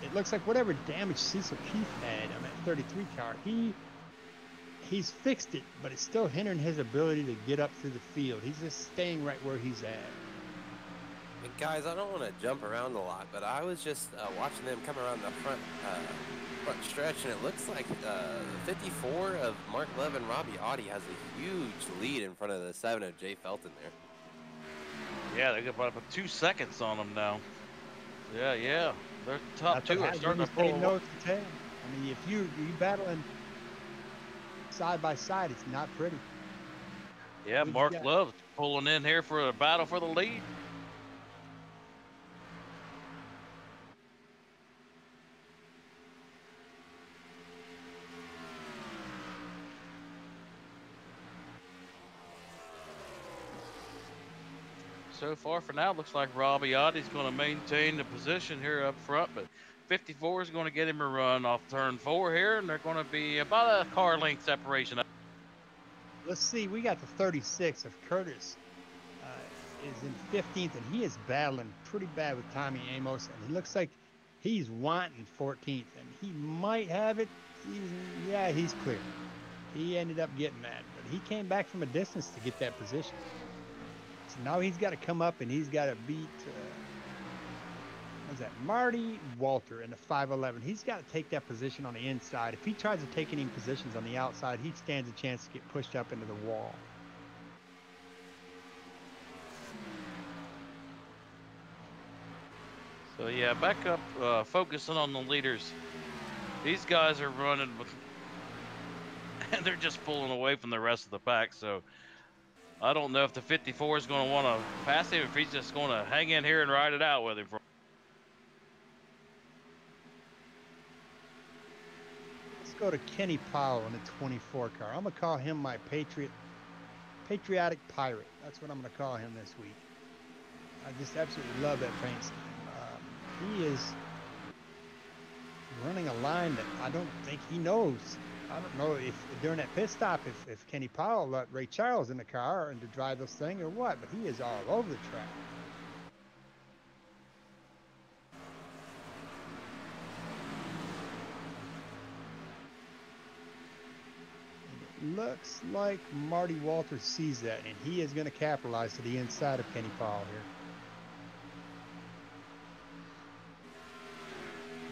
It looks like whatever damage Cecil Keith had on that 33 car, he's fixed it, but it's still hindering his ability to get up through the field. He's just staying right where he's at. And guys, I don't want to jump around a lot, but I was just watching them come around the front stretch, and it looks like 54 of Mark Love and Robbie Oddie has a huge lead in front of the 7 of Jay Felton there. Yeah, they got about 2 seconds on them now. Yeah. Their top 2 are starting to pull. Nose to tail. I mean, if you battling side by side, it's not pretty. Yeah, Mark Love pulling in here for a battle for the lead. So far for now, looks like Robbie Oddie's going to maintain the position here up front, but 54 is going to get him a run off turn 4 here, and they're going to be about a car length separation. Let's see, we got the 36 of Curtis is in 15th, and he is battling pretty bad with Tommy Amos, and it looks like he's wanting 14th, and he might have it. He's clear. He ended up getting that, but he came back from a distance to get that position. So now he's got to come up and he's got to beat, Marty Walter in the 511. He's got to take that position on the inside. If he tries to take any positions on the outside, he stands a chance to get pushed up into the wall. So yeah, back up, focusing on the leaders. These guys are running with, and they're just pulling away from the rest of the pack. So I don't know if the 54 is going to want to pass him, if he's just going to hang in here and ride it out with him. Let's go to Kenny Powell in the 24 car. I'm going to call him my patriotic pirate. That's what I'm going to call him this week. I just absolutely love that paint scheme. He is running a line that I don't think he knows. I don't know if during that pit stop if Kenny Powell let Ray Charles in the car and to drive this thing or what, but he is all over the track. And it looks like Marty Walters sees that, and he is going to capitalize to the inside of Kenny Powell here.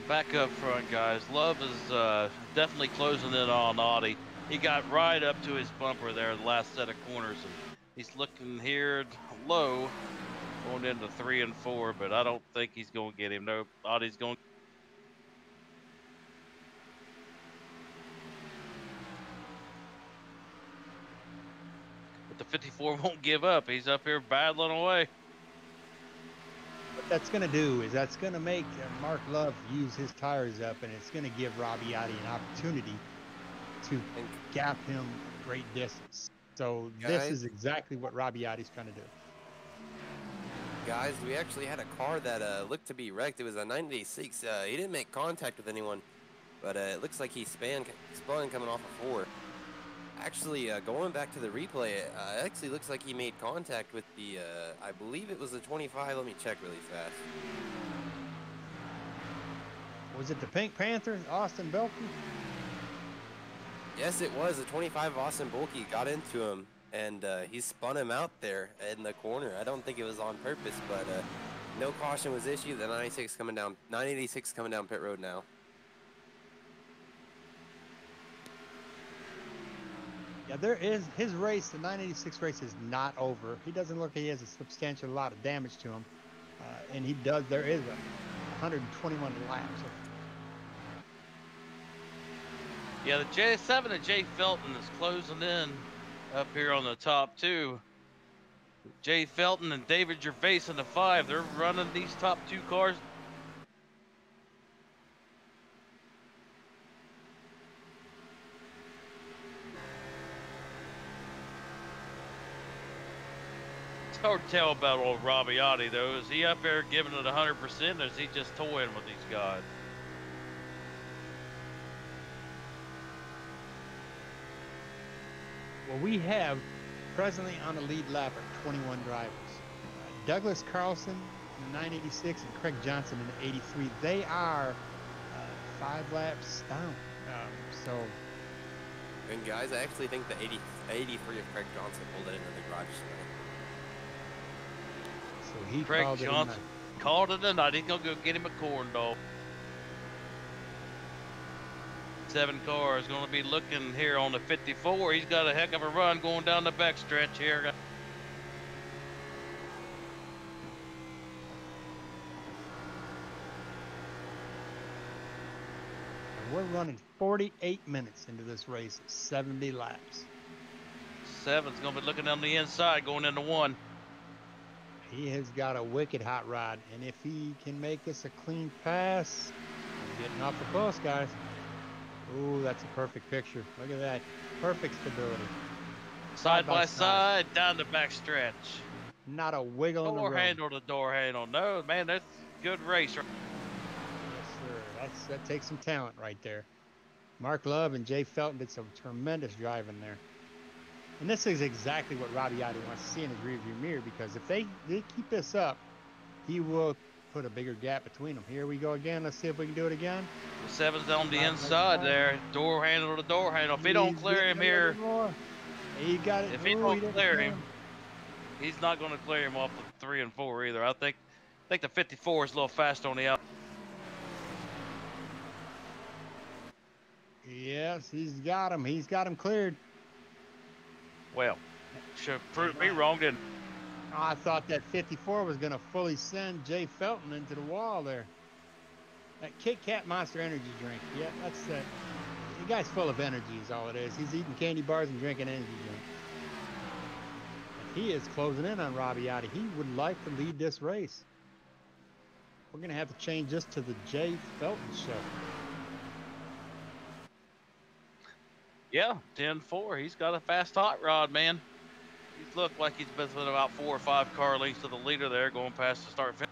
Back up front, guys. Love is definitely closing in on Audie. He got right up to his bumper there, the last set of corners, and he's looking here low, going into 3 and 4, but I don't think he's going to get him. No, Audie's going. But the 54 won't give up. He's up here battling away. What that's going to do is that's going to make Mark Love use his tires up, and it's going to give Robbie Oddie an opportunity to gap him a great distance. So this is exactly what Robbie Oddie's trying to do. Guys, we actually had a car that looked to be wrecked. It was a 986. He didn't make contact with anyone, but it looks like he spun coming off a 4. Actually, going back to the replay, it actually looks like he made contact with the, I believe it was the 25. Let me check really fast. Was it the Pink Panther, Austin Belkey? Yes, it was. The 25 Austin Bulkey got into him, and he spun him out there in the corner. I don't think it was on purpose, but no caution was issued. The 986 coming down, 986 coming down pit road now. Yeah, there is his race. The 986 race is not over. He doesn't look like he has a substantial lot of damage to him, and he does. There is 121 laps. Yeah, the J7 and Jay Felton is closing in up here on the top 2. Jay Felton and David Gervais in the 5. They're running these top 2 cars. It's hard to tell about old Robbie Oddie, though. Is he up there giving it 100%, or is he just toying with these guys? Well, we have presently on the lead lap are 21 drivers. Douglas Carlson in the 986 and Craig Johnson in the 83. They are 5 laps down. And guys, I actually think the 83 of Craig Johnson pulled it into the garage tonight. So he Craig Johnson called it tonight. He's gonna go get him a corn dog. 7 cars going to be looking here on the 54. He's got a heck of a run going down the back stretch here. We're running 48 minutes into this race at 70 laps. 7's going to be looking on the inside going into 1. He has got a wicked hot rod, and if he can make this a clean pass, he's getting awful close, guys. Ooh, that's a perfect picture. Look at that. Perfect stability. Side by side, down the back stretch. Not a wiggle in the road. Door handle to door handle. No, man, that's good race. Yes, sir. That takes some talent right there. Mark Love and Jay Felton did some tremendous driving there. And this is exactly what Robbie Oddie wants to see in his rearview mirror, because if they keep this up, he will put a bigger gap between them. Here we go again. Let's see if we can do it again. The 7's on the inside there. Door handle to door handle. If he don't clear him here, he got it. If he don't clear him, he's not going to clear him off the 3 and 4 either. I think the 54 is a little fast on the out. Yes, he's got him. He's got him cleared. Well, should prove me wrong, didn't? I thought that 54 was going to fully send Jay Felton into the wall there. That Kit Kat Monster Energy drink. Yeah, that's that. The guy's full of energy is all it is. He's eating candy bars and drinking energy drink. And he is closing in on Robbie Gotti. He would like to lead this race. We're going to have to change this to the Jay Felton show. Yeah, 10-4. He's got a fast hot rod, man. He's looked like he's been within about 4 or 5 car lengths to the leader there, going past the start finish.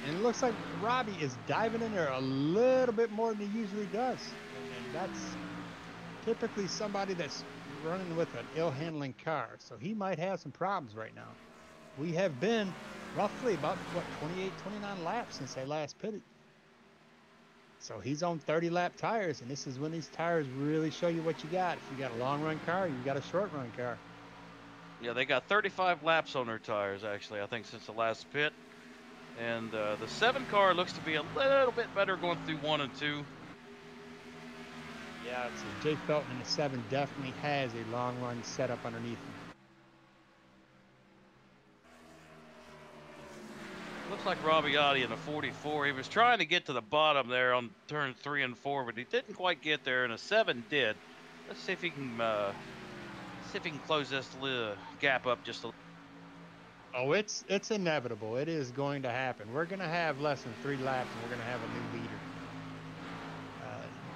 And it looks like Robbie is diving in there a little bit more than he usually does. And that's typically somebody that's running with an ill-handling car. So he might have some problems right now. We have been roughly about, 28, 29 laps since they last pitted. So he's on 30-lap tires, and this is when these tires really show you what you got. If you got a long-run car, you got a short-run car. Yeah, they got 35 laps on their tires, actually, I think, since the last pit. And the 7 car looks to be a little bit better going through 1 and 2. Yeah, so Jay Felton in the 7 definitely has a long-run setup underneath him. Looks like Robbie Gotti in a 44. He was trying to get to the bottom there on turn 3 and 4, but he didn't quite get there, and a 7 did. Let's see if he can close this gap up just a little. Oh, it's inevitable. It is going to happen. We're going to have less than 3 laps, and we're going to have a new leader.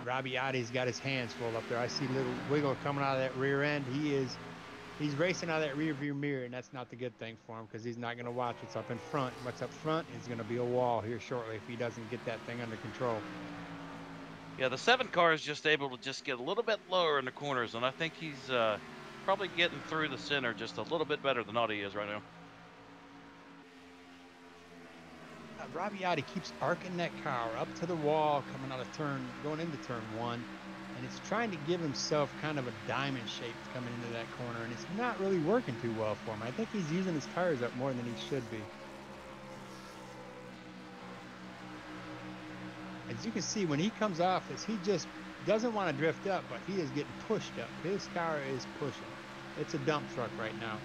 Robbie Gotti's got his hands full up there. I see little wiggle coming out of that rear end. He's racing out of that rear view mirror, and that's not the good thing for him because he's not going to watch what's up in front. What's up front is going to be a wall here shortly if he doesn't get that thing under control. Yeah, the 7 car is just able to just get a little bit lower in the corners, and I think he's probably getting through the center just a little bit better than Audi is right now. Robbie Gotti keeps arcing that car up to the wall coming out of going into turn 1, and it's trying to give himself kind of a diamond shape coming into that corner, and it's not really working too well for him. I think he's using his tires up more than he should be. As you can see, when he comes off this, he just doesn't want to drift up, but he is getting pushed up. His car is pushing. It's a dump truck right now.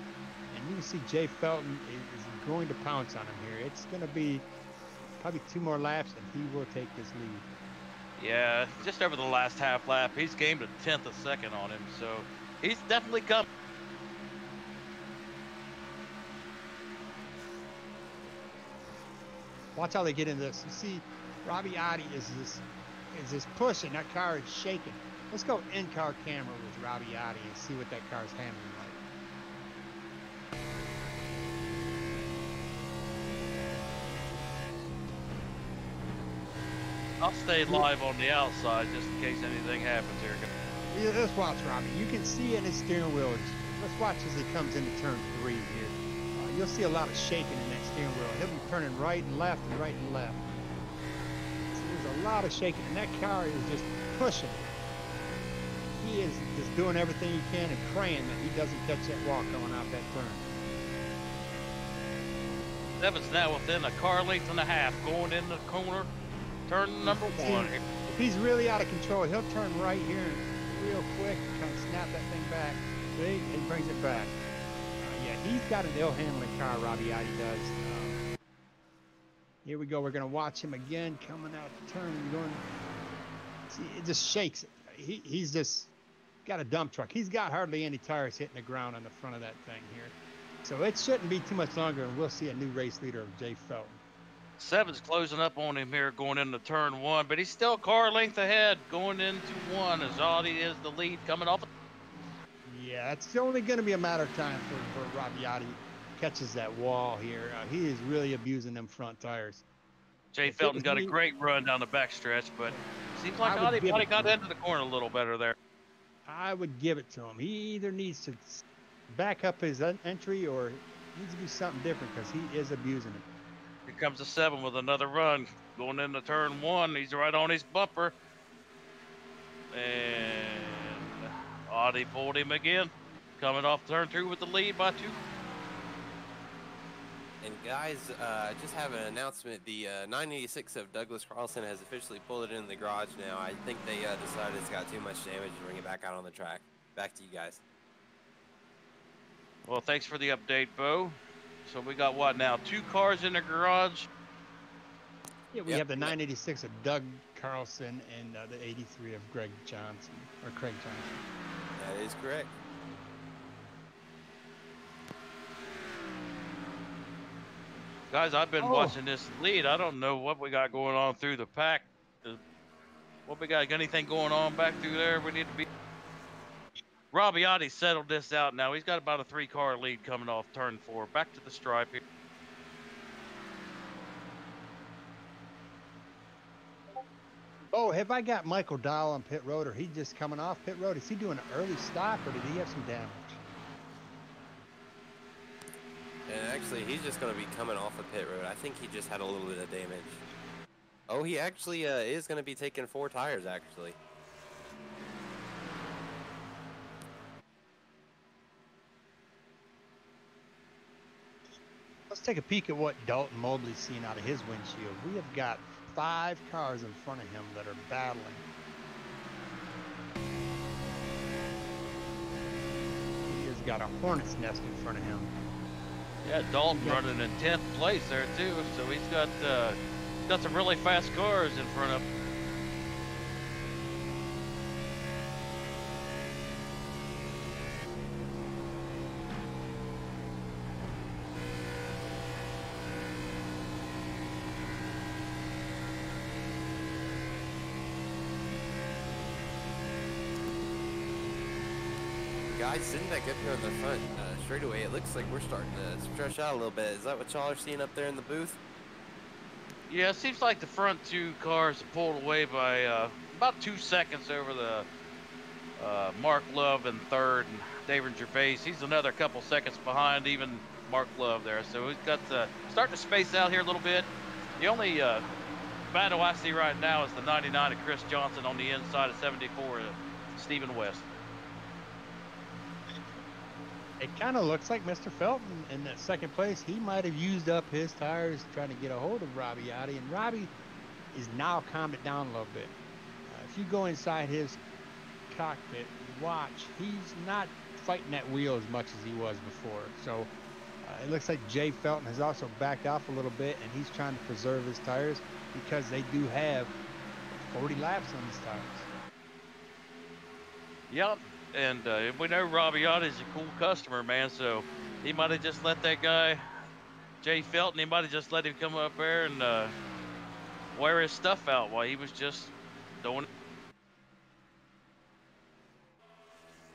And you can see Jay Felton is going to pounce on him here. It's going to be probably 2 more laps, and he will take this lead. Yeah, just over the last half lap, he's gained a 1/10 of a second on him, so he's definitely coming. Watch how they get into this. You see, Robbie Gotti is this pushing. That car is shaking. Let's go in-car camera with Robbie Gotti and see what that car's handling like. I'll stay live on the outside just in case anything happens here. Yeah, let's watch Robbie. You can see in his steering wheel. Let's watch as he comes into turn 3 here. You'll see a lot of shaking in that steering wheel. He'll be turning right and left and right and left. So there's a lot of shaking, and that car is just pushing. He is just doing everything he can and praying that he doesn't catch that wall coming out that turn. Seven's now within a car length and a half, going in the corner. Turn number 1. If he's really out of control, he'll turn right here and real quick and kind of snap that thing back. See? He brings it back. Yeah, he's got an ill-handling car, Robbie Gotti does. Here we go. We're going to watch him again coming out the turn and going. See, it just shakes it. He's just got a dump truck. He's got hardly any tires hitting the ground on the front of that thing here. So it shouldn't be too much longer, and we'll see a new race leader of Jay Felton. 7's closing up on him here going into turn 1, but he's still car length ahead going into 1 as Audi is the lead coming off. Yeah, it's only going to be a matter of time for Robbie Gotti catches that wall here. He is really abusing them front tires. Jay Felton got a great run down the backstretch, but seems like Audi probably got into the corner a little better there. I would give it to him. He either needs to back up his entry or needs to do something different because he is abusing it. Here comes the 7 with another run going into turn 1. He's right on his bumper. And Audi pulled him again. Coming off turn 2 with the lead by 2. And guys, just have an announcement. The 986 of Douglas Carlson has officially pulled it in the garage now. I think they decided it's got too much damage to bring it back out on the track. back to you guys. Well, thanks for the update, Bo. So we got what now? 2 cars in the garage. Yeah, we have the 986 of Doug Carlson and the 83 of Greg Johnson, or Craig Johnson. That is correct. Guys, I've been watching this lead. I don't know what we got going on through the pack. What we got anything going on back through there? We need to be. Robbiati settled this out now. He's got about a 3-car lead coming off turn 4. Back to the stripe here. Oh, have I got Michael Dahl on pit road, or he just coming off pit road? Is he doing an early stop, or did he have some damage? And actually, he's just going to be coming off of pit road. I think he just had a little bit of damage. Oh, he actually is going to be taking 4 tires, actually. Let's take a peek at what Dalton Mobley's seeing out of his windshield. We have got 5 cars in front of him that are battling. He has got a hornet's nest in front of him. Yeah, Dalton running in 10th place there too, so he's got some really fast cars in front of him. Guys, sitting back up here on the front straightaway, it looks like we're starting to stretch out a little bit. Is that what y'all are seeing up there in the booth? Yeah, it seems like the front 2 cars are pulled away by about 2 seconds over the Mark Love in 3rd and David Gervais. He's another couple seconds behind even Mark Love there. So we've got starting to space out here a little bit. The only battle I see right now is the 99 of Chris Johnson on the inside of 74 of Stephen West. It kind of looks like Mr. Felton in that 2nd place. He might have used up his tires trying to get a hold of Robbiati, and Robbie is now calmed it down a little bit. If you go inside his cockpit and watch, he's not fighting that wheel as much as he was before. So it looks like Jay Felton has also backed off a little bit, and he's trying to preserve his tires because they do have 40 laps on these tires. Yep. And we know Robbiati is a cool customer, man, so he might have just let that guy, Jay Felton, he might have just let him come up there and wear his stuff out while he was just doing it.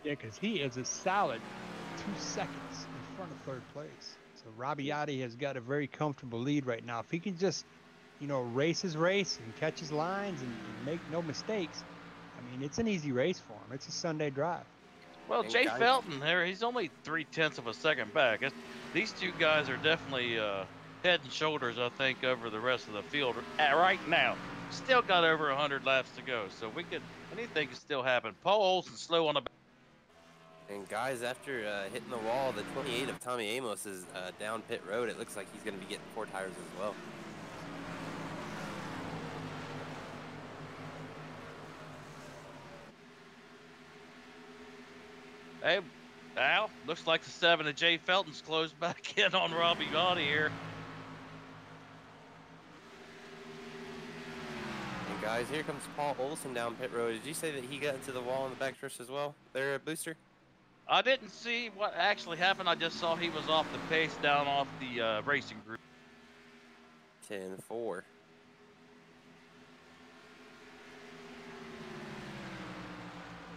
Yeah, because he is a solid 2 seconds in front of 3rd place. So Robbiati has got a very comfortable lead right now. If he can just, race his race and catch his lines and make no mistakes, I mean, it's an easy race for him. It's a Sunday drive. Well, Jay Felton there, he's only 0.3 of a second back. These 2 guys are definitely head and shoulders, I think, over the rest of the field right now. Still got over 100 laps to go, so anything can still happen. Paul Olson's slow on the back. And guys, after hitting the wall, the 28 of Tommy Amos is down pit road. It looks like he's going to be getting 4 tires as well. Hey, Al, looks like the 7 of Jay Felton's closed back in on Robbiati here. And guys, here comes Paul Olson down pit road. Did you say that he got into the wall in the back stretch as well there, Booster? I didn't see what actually happened. I just saw he was off the pace down off the racing group. 10-4.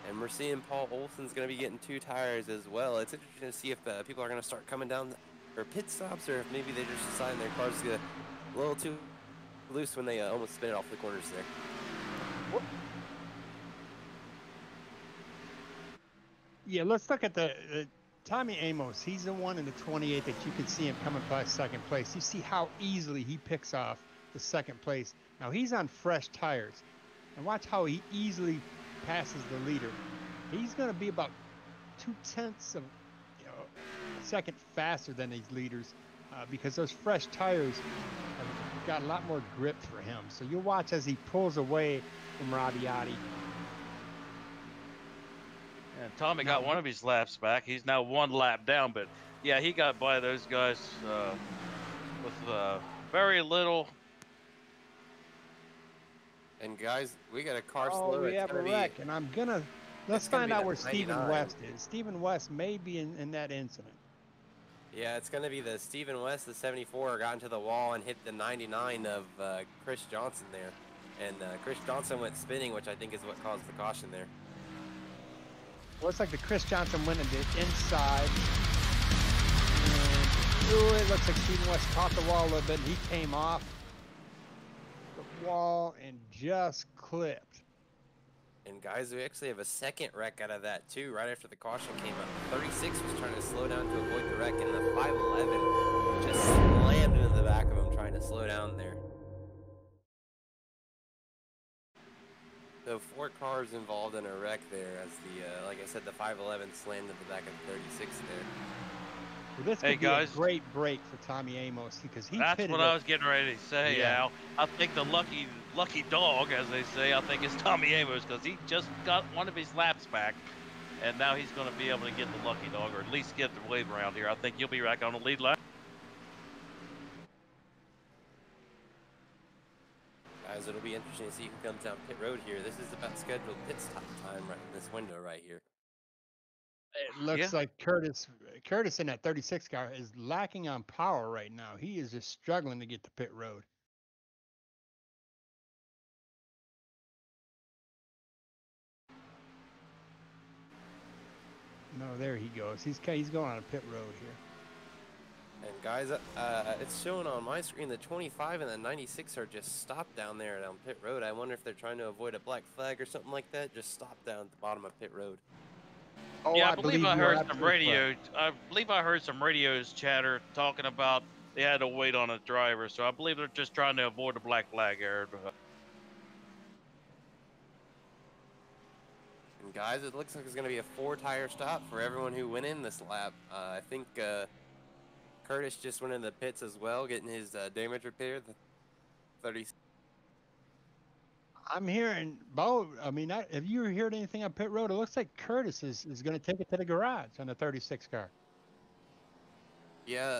And we're seeing Paul Olson's going to be getting 2 tires as well. It's interesting to see if people are going to start coming down for pit stops, or if maybe they're just deciding their car's get a little too loose when they almost spin it off the corners there. Whoop. Yeah, let's look at the Tommy Amos. He's the one in the 28 that you can see him coming by 2nd place. You see how easily he picks off the 2nd place. Now he's on fresh tires, and watch how he easily passes the leader. He's going to be about 0.2 of a second faster than these leaders because those fresh tires have got a lot more grip for him. So you'll watch as he pulls away from Robbiati. And Tommy No. got one of his laps back. He's now 1 lap down, but yeah, he got by those guys with very little. And guys, we got a car Oh, slow. we It's have a gonna be. wreck, and let's It's gonna find be out the where Stephen 99. West is. Stephen West may be in that incident. Yeah, it's gonna be the Stephen West, the 74, got into the wall and hit the 99 of Chris Johnson there, and Chris Johnson went spinning, which I think is what caused the caution there. Looks like the Chris Johnson went into the inside. And, ooh, it looks like Stephen West caught the wall a little bit, and he came off the wall and just clipped. And guys, we actually have a second wreck out of that too, right after the caution came up. 36 was trying to slow down to avoid the wreck, and the 511 just slammed into the back of him trying to slow down there. So 4 cars involved in a wreck there, as the, like I said, the 511 slammed into the back of the 36 there. Well, this could be a great break for Tommy Amos because he That's what I was getting ready to say, Yeah. Al. I think the lucky dog, as they say, I think is Tommy Amos because he just got one of his laps back, and now he's going to be able to get the lucky dog, or at least get the wave around here. I think he'll be back on the lead lap. Guys, it'll be interesting to see who comes down pit road here. This is about scheduled pit stop time right in this window right here. It looks like Curtis in that 36 car is lacking on power right now. He is just struggling to get to pit road. No, there he goes. He's going on a pit road here. And guys, it's showing on my screen the 25 and the 96 are just stopped down there down pit road. I wonder if they're trying to avoid a black flag or something like that. Just stop down at the bottom of pit road. Oh, yeah, I believe I heard some radio. I believe I heard some radios chatter talking about they had to wait on a driver. So I believe they're just trying to avoid a black flag error. And guys, it looks like it's going to be a 4-tire stop for everyone who went in this lap. I think Curtis just went in the pits as well, getting his damage repaired. The 30. I'm hearing, Bo, I mean, have you heard anything on pit road? It looks like Curtis is going to take it to the garage on the 36 car. Yeah,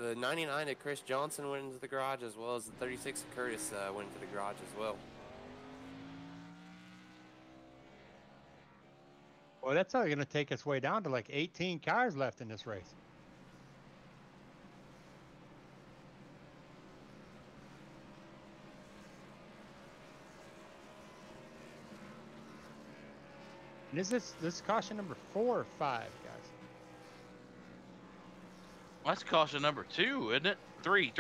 the 99 of Chris Johnson went into the garage, as well as the 36 of Curtis went into the garage as well. Well, that's only going to take us way down to like 18 cars left in this race. And is this caution number 4 or 5, guys? That's caution number 2, isn't it? 3.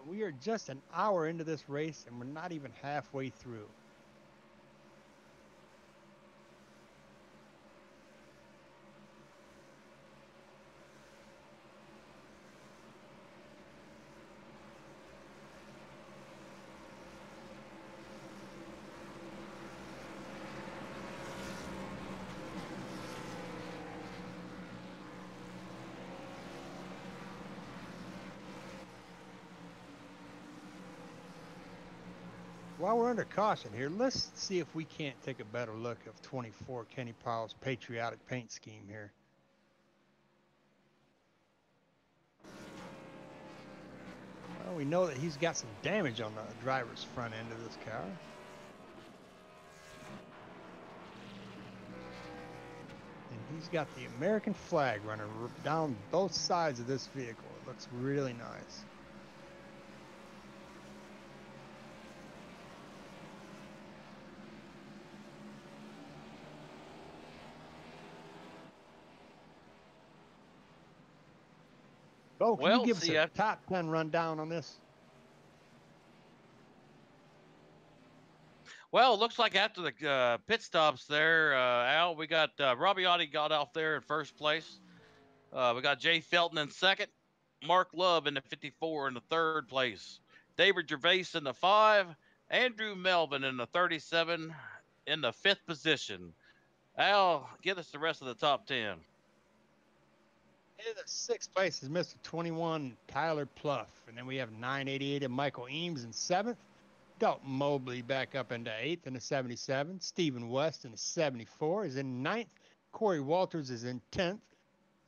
We are just an hour into this race, and we're not even halfway through. While we're under caution here, let's see if we can't take a better look of 24 Kenny Powell's patriotic paint scheme here. Well, we know that he's got some damage on the driver's front end of this car. And he's got the American flag running down both sides of this vehicle. It looks really nice. Bo, can you give us a top 10 rundown on this? Well, it looks like after the pit stops there, Al, we got Robbie Otti got off there in first place. We got Jay Felton in second. Mark Love in the 54 in the 3rd place. David Gervais in the 5. Andrew Melvin in the 37 in the 5th position. Al, get us the rest of the top 10. In the 6th place is Mr. 21, Tyler Pluff. And then we have 988 of Michael Eames in 7th. Dalton Mobley back up into 8th in the 77. Stephen West in the 74 is in 9th. Corey Walters is in 10th.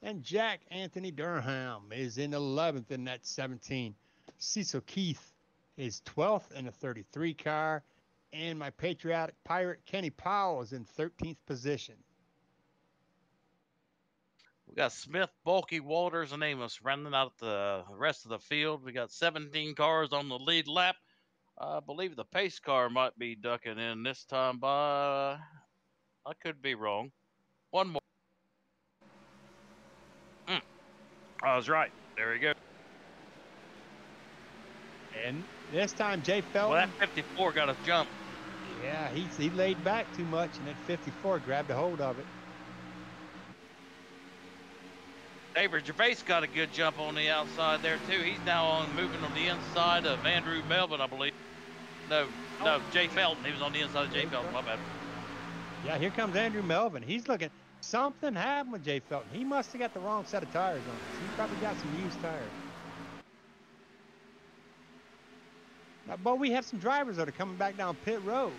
And Jack Anthony Durham is in 11th in that 17. Cecil Keith is 12th in the 33 car. And my patriotic pirate Kenny Powell is in 13th position. We got Smith, Bulky, Walters, and Amos running out the rest of the field. We got 17 cars on the lead lap. I believe the pace car might be ducking in this time by, I could be wrong. One more. I was right. There we go. And this time, Jay Felton. Well, that 54 got a jump. Yeah, he laid back too much, and that 54 grabbed a hold of it. David Gervais got a good jump on the outside there, too. He's now moving on the inside of Andrew Melvin, I believe. No, Jay Felton. He was on the inside of Jay Felton. My bad. Yeah, here comes Andrew Melvin. He's looking. Something happened with Jay Felton. He must have got the wrong set of tires on this. He probably got some used tires. Now, but we have some drivers that are coming back down pit road.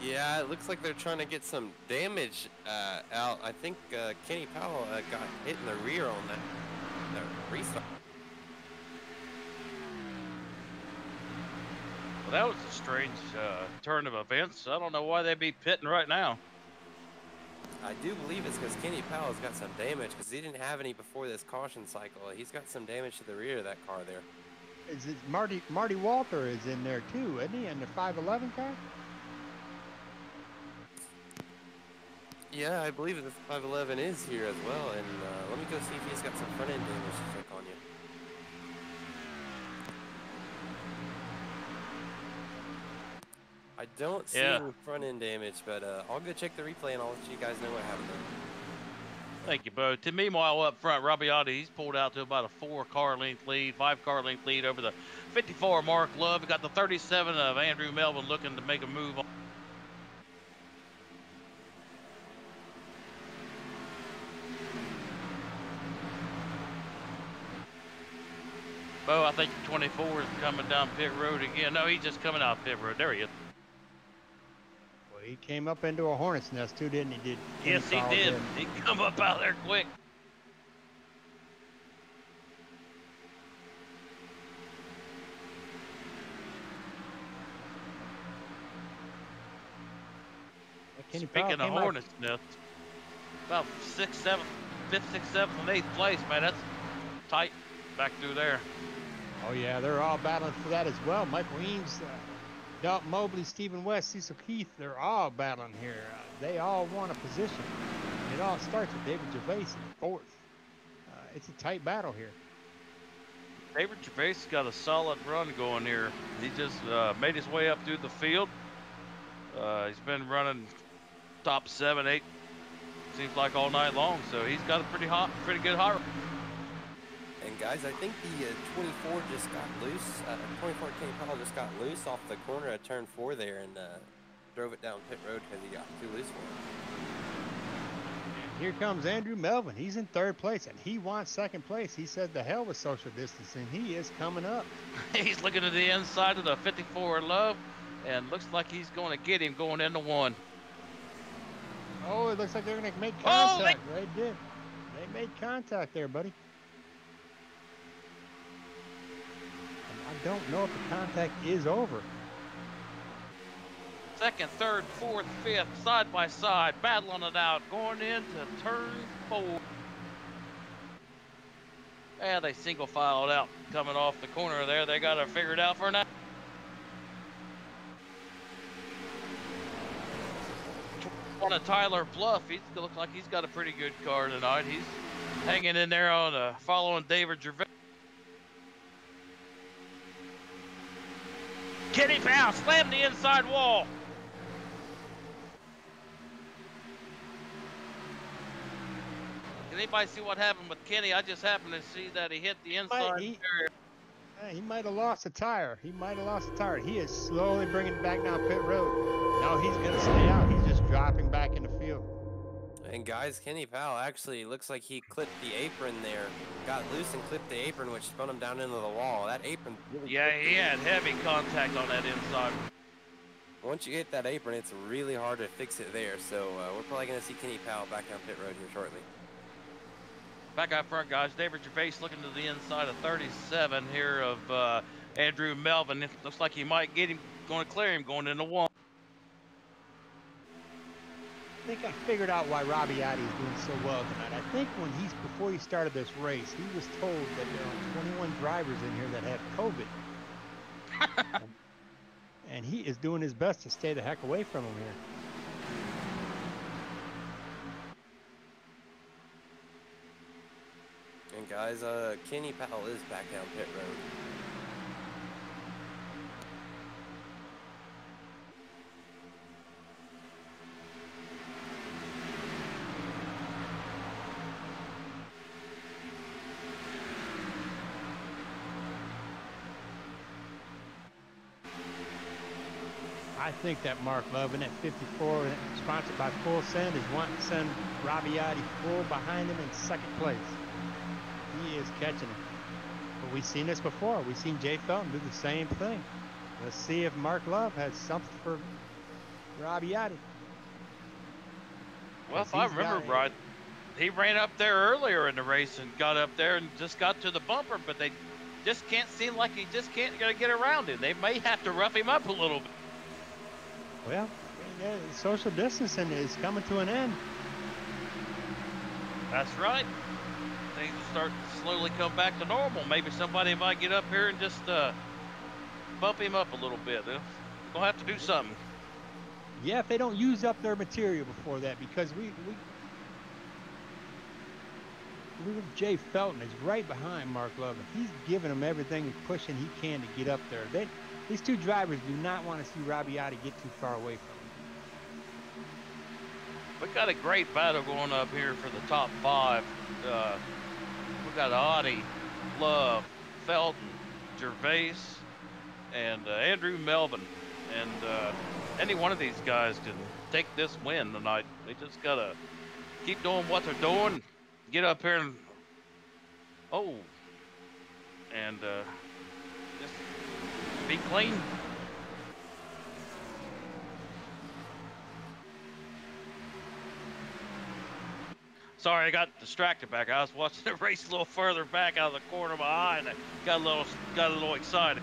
Yeah, it looks like they're trying to get some damage out. I think Kenny Powell got hit in the rear on that restart. Well, that was a strange turn of events. I don't know why they'd be pitting right now. I do believe it's because Kenny Powell's got some damage because he didn't have any before this caution cycle. He's got some damage to the rear of that car there. Is it Marty Walter is in there too, isn't he, in the 511 car? Yeah, I believe the 511 is here as well. And let me go see if he's got some front end damage to check on you. I don't see any front end damage, but I'll go check the replay and I'll let you guys know what happened there. Thank you, Bo. Meanwhile, up front, Rabbiati, he's pulled out to about a 4-car length lead, 5-car length lead over the 54 Mark Love. We got the 37 of Andrew Melvin looking to make a move on. Bo, I think 24 is coming down pit road again. No, he's just coming out pit road. There he is. Well, he came up into a hornet's nest too, didn't he? Yes, he did. He come up out there quick. Speaking of hornet's nest, about 6th, 7th, 5th, 6th, 7th, and 8th place, man. That's tight back through there. Oh, yeah, they're all battling for that as well. Michael Eames, Dalton Mobley, Stephen West, Cecil Keith, they're all battling here. They all want a position. It all starts with David Gervais in 4th. It's a tight battle here. David Gervais got a solid run going here. He just made his way up through the field. He's been running top 7, 8, seems like all night long. So he's got a pretty good hot. And guys, I think the 24 just got loose. 24 Kenny Powell just got loose off the corner of turn 4 there and drove it down pit road because he got too loose for it. And here comes Andrew Melvin. He's in 3rd place and he wants 2nd place. He said the hell with social distancing. He is coming up. He's looking at the inside of the 54 Love and looks like he's going to get him going into 1. Oh, it looks like they're going to make contact. They did. They made contact there, buddy. I don't know if the contact is over. 2nd, 3rd, 4th, 5th, side by side, battling it out, going into turn 4. Yeah, they single filed out, coming off the corner there. They got it figured out for now. On a Tyler Pluff, he looks like he's got a pretty good car tonight. He's hanging in there on following David Gervais. Kenny Powell slammed the inside wall. anybody see what happened with Kenny? I just happened to see that he hit the inside area. He might have lost a tire. He might have lost a tire. He is slowly bringing it back down pit road. No, he's going to stay out. He's just dropping back in the field. And guys, Kenny Powell actually looks like he clipped the apron there. Got loose and clipped the apron, which spun him down into the wall. That apron really Yeah, he had heavy contact on that inside. Once you hit that apron, it's really hard to fix it there. So we're probably going to see Kenny Powell back down pit road here shortly. Back out front, guys. David Gervais looking to the inside of 37 here of Andrew Melvin. It looks like he might get him, going to clear him going into one. I think I figured out why Rabbiati is doing so well tonight. I think before he started this race, he was told that there are 21 drivers in here that have COVID. And he is doing his best to stay the heck away from him here. And guys, Kenny Powell is back down pit road. I think that Mark Lovin at 54, sponsored by Full Send, is wanting to send Rabbiati full behind him in second place. He is catching him. But we've seen this before. We've seen Jay Felton do the same thing. Let's see if Mark Love has something for Rabbiati. Well, if I remember right, he ran up there earlier in the race and got up there and just got to the bumper, but they just can't seem like he just can't get around him. They may have to rough him up a little bit. Well, social distancing is coming to an end. That's right. Things will start to slowly come back to normal. Maybe somebody might get up here and just bump him up a little bit. They'll have to do something. Yeah, if they don't use up their material before that, because we Jay Felton is right behind Mark Love. He's giving him everything and pushing he can to get up there. These two drivers do not want to see Rabbiati get too far away from him. We got a great battle going up here for the top five. We got Audi, Love, Felton, Gervais, and Andrew Melvin. And any one of these guys can take this win tonight. They just got to keep doing what they're doing, get up here and, just be clean. Sorry, I got distracted back. I was watching the race a little further back out of the corner of my eye, and I got a little excited.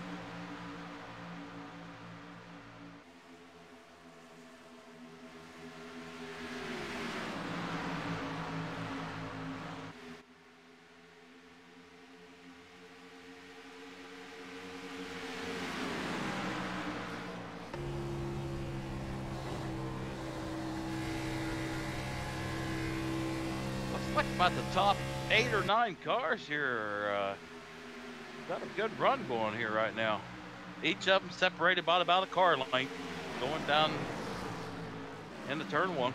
Like about the top 8 or 9 cars here. Got a good run going here right now. Each of them separated by about a car length, going down into turn one.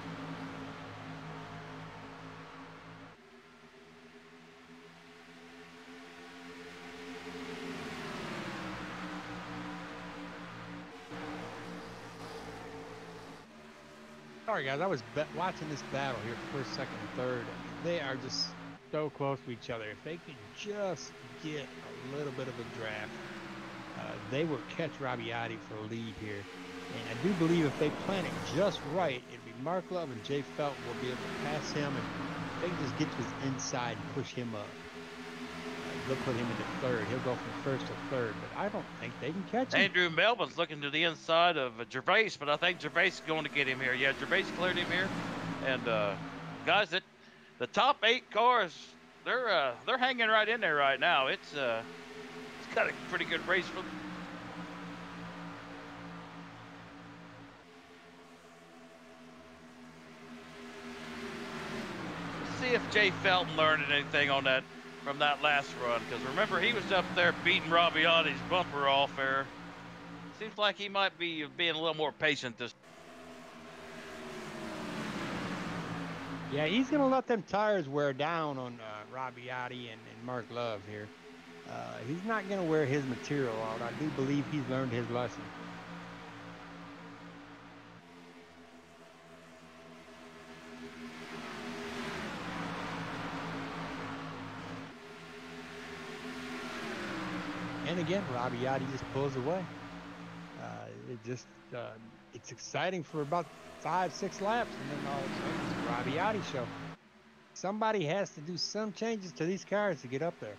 Sorry guys, I was watching this battle here, first, second, and third. They are just so close to each other. If they could just get a little bit of a draft, they will catch Rabbiati for a lead here. And I do believe if they plan it just right, it'd be Mark Love and Jay Felton will be able to pass him, and they can just get to his inside and push him up. They'll put him into third. He'll go from first to third, but I don't think they can catch him. Andrew Melvin's looking to the inside of Gervais, but I think Gervais is going to get him here. Yeah, Gervais cleared him here. And guys, the top 8 cars, they're hanging right in there right now. It's got a pretty good race for them. See if Jay Felton learned anything on that from that last run, because remember, he was up there beating Rabbiati's bumper off there. Seems like he might be being a little more patient this. Yeah, he's going to let them tires wear down on Robbie Gotti and Mark Love here. He's not going to wear his material out. I do believe he's learned his lesson. And again, Robbie Gotti just pulls away. It's exciting for about 5-6 laps, and then all of a sudden it's a Robbie Gotti show. Somebody has to do some changes to these cars to get up there.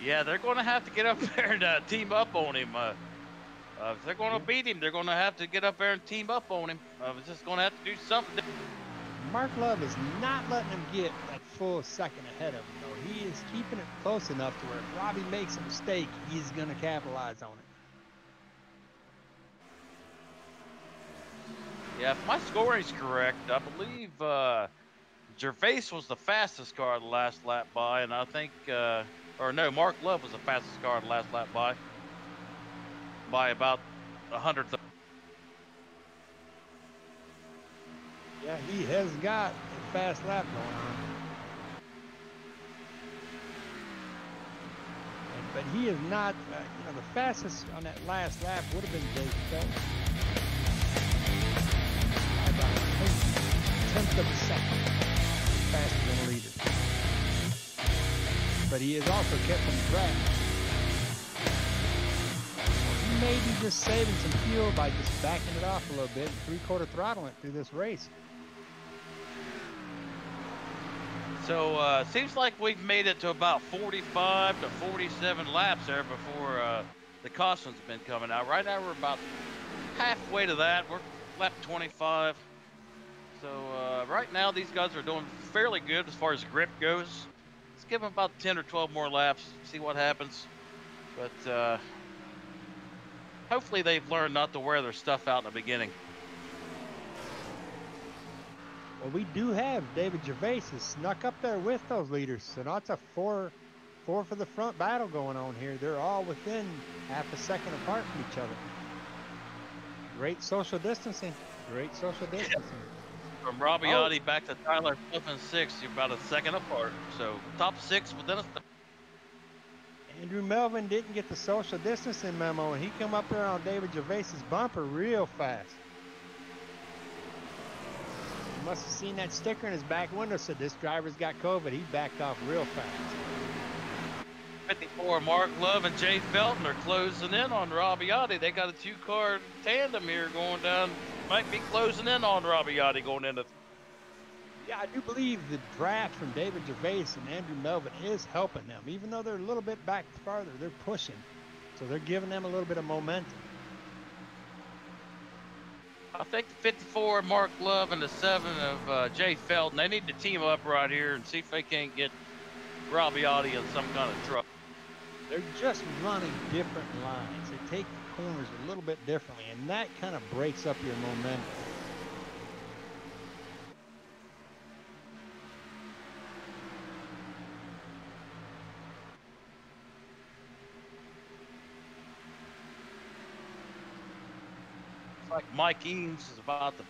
Yeah, they're going to have to get up there and team up on him. If they're going to beat him, they're going to have to get up there and team up on him. It's just going to have to do something. Mark Love is not letting him get that full second ahead of him, though. He is keeping it close enough to where if Robbie makes a mistake, he's going to capitalize on it. Yeah, if my scoring's correct, I believe Gervais was the fastest car the last lap by, and I think, or no, Mark Love was the fastest car the last lap by about 100th. Yeah, he has got a fast lap going on. But he is not, the fastest on that last lap would have been Jake Felton. About a tenth of a second faster than the leader. But he is also kept on track. He may be just saving some fuel by just backing it off a little bit and 3/4 throttling through this race. So seems like we've made it to about 45 to 47 laps there before the caution's been coming out. Right now we're about halfway to that. We're lap 25. So right now these guys are doing fairly good as far as grip goes. Let's give them about 10 or 12 more laps, see what happens. But hopefully they've learned not to wear their stuff out in the beginning. Well, we do have David Gervais has snuck up there with those leaders. So that's a four for the front battle going on here. They're all within half a second apart from each other. Great social distancing. Great social distancing. From Robbie Gotti back to Tyler Fluff in 6th, you're about a second apart. So top 6 within a. Andrew Melvin didn't get the social distancing memo, and he come up there on David Gervais's bumper real fast. He must have seen that sticker in his back window, said this driver's got COVID. He backed off real fast. 54, Mark Love and Jay Felton are closing in on Robbie Gotti. They got a 2-car tandem here going down. Might be closing in on Robbie Gotti going into. Yeah, I do believe the draft from David Gervais and Andrew Melvin is helping them. Even though they're a little bit back farther, they're pushing. So they're giving them a little bit of momentum. I think the 54, Mark Love, and the 7 of Jay Felton, they need to team up right here and see if they can't get Robbie Gotti in some kind of trouble. They're just running different lines. They take the corners a little bit differently, and that kind of breaks up your momentum. Like Mike Eames is about to,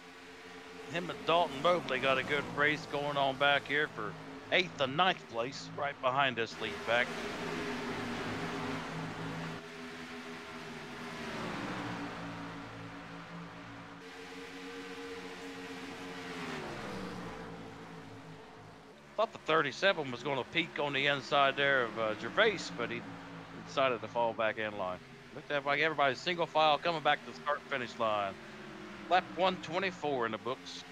him and Dalton Mobley got a good race going on back here for 8th and 9th place, right behind this lead back. Thought the 37 was going to peak on the inside there of Gervais, but he decided to fall back in line. Looked like everybody's single file coming back to the start finish line. Lap 124 in the books.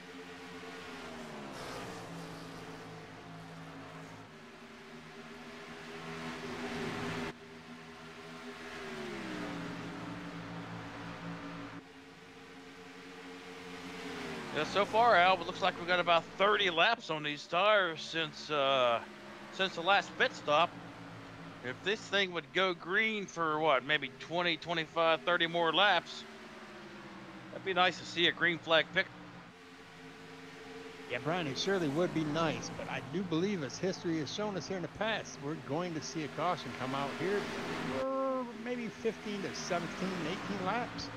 Yeah, so far, Al, it looks like we've got about 30 laps on these tires since the last pit stop. If this thing would go green for what, maybe 20, 25, 30 more laps, that'd be nice to see a green flag pick. Yeah, Brian, it surely would be nice, but I do believe, as history has shown us here in the past, we're going to see a caution come out here for maybe 15 to 17, 18 laps.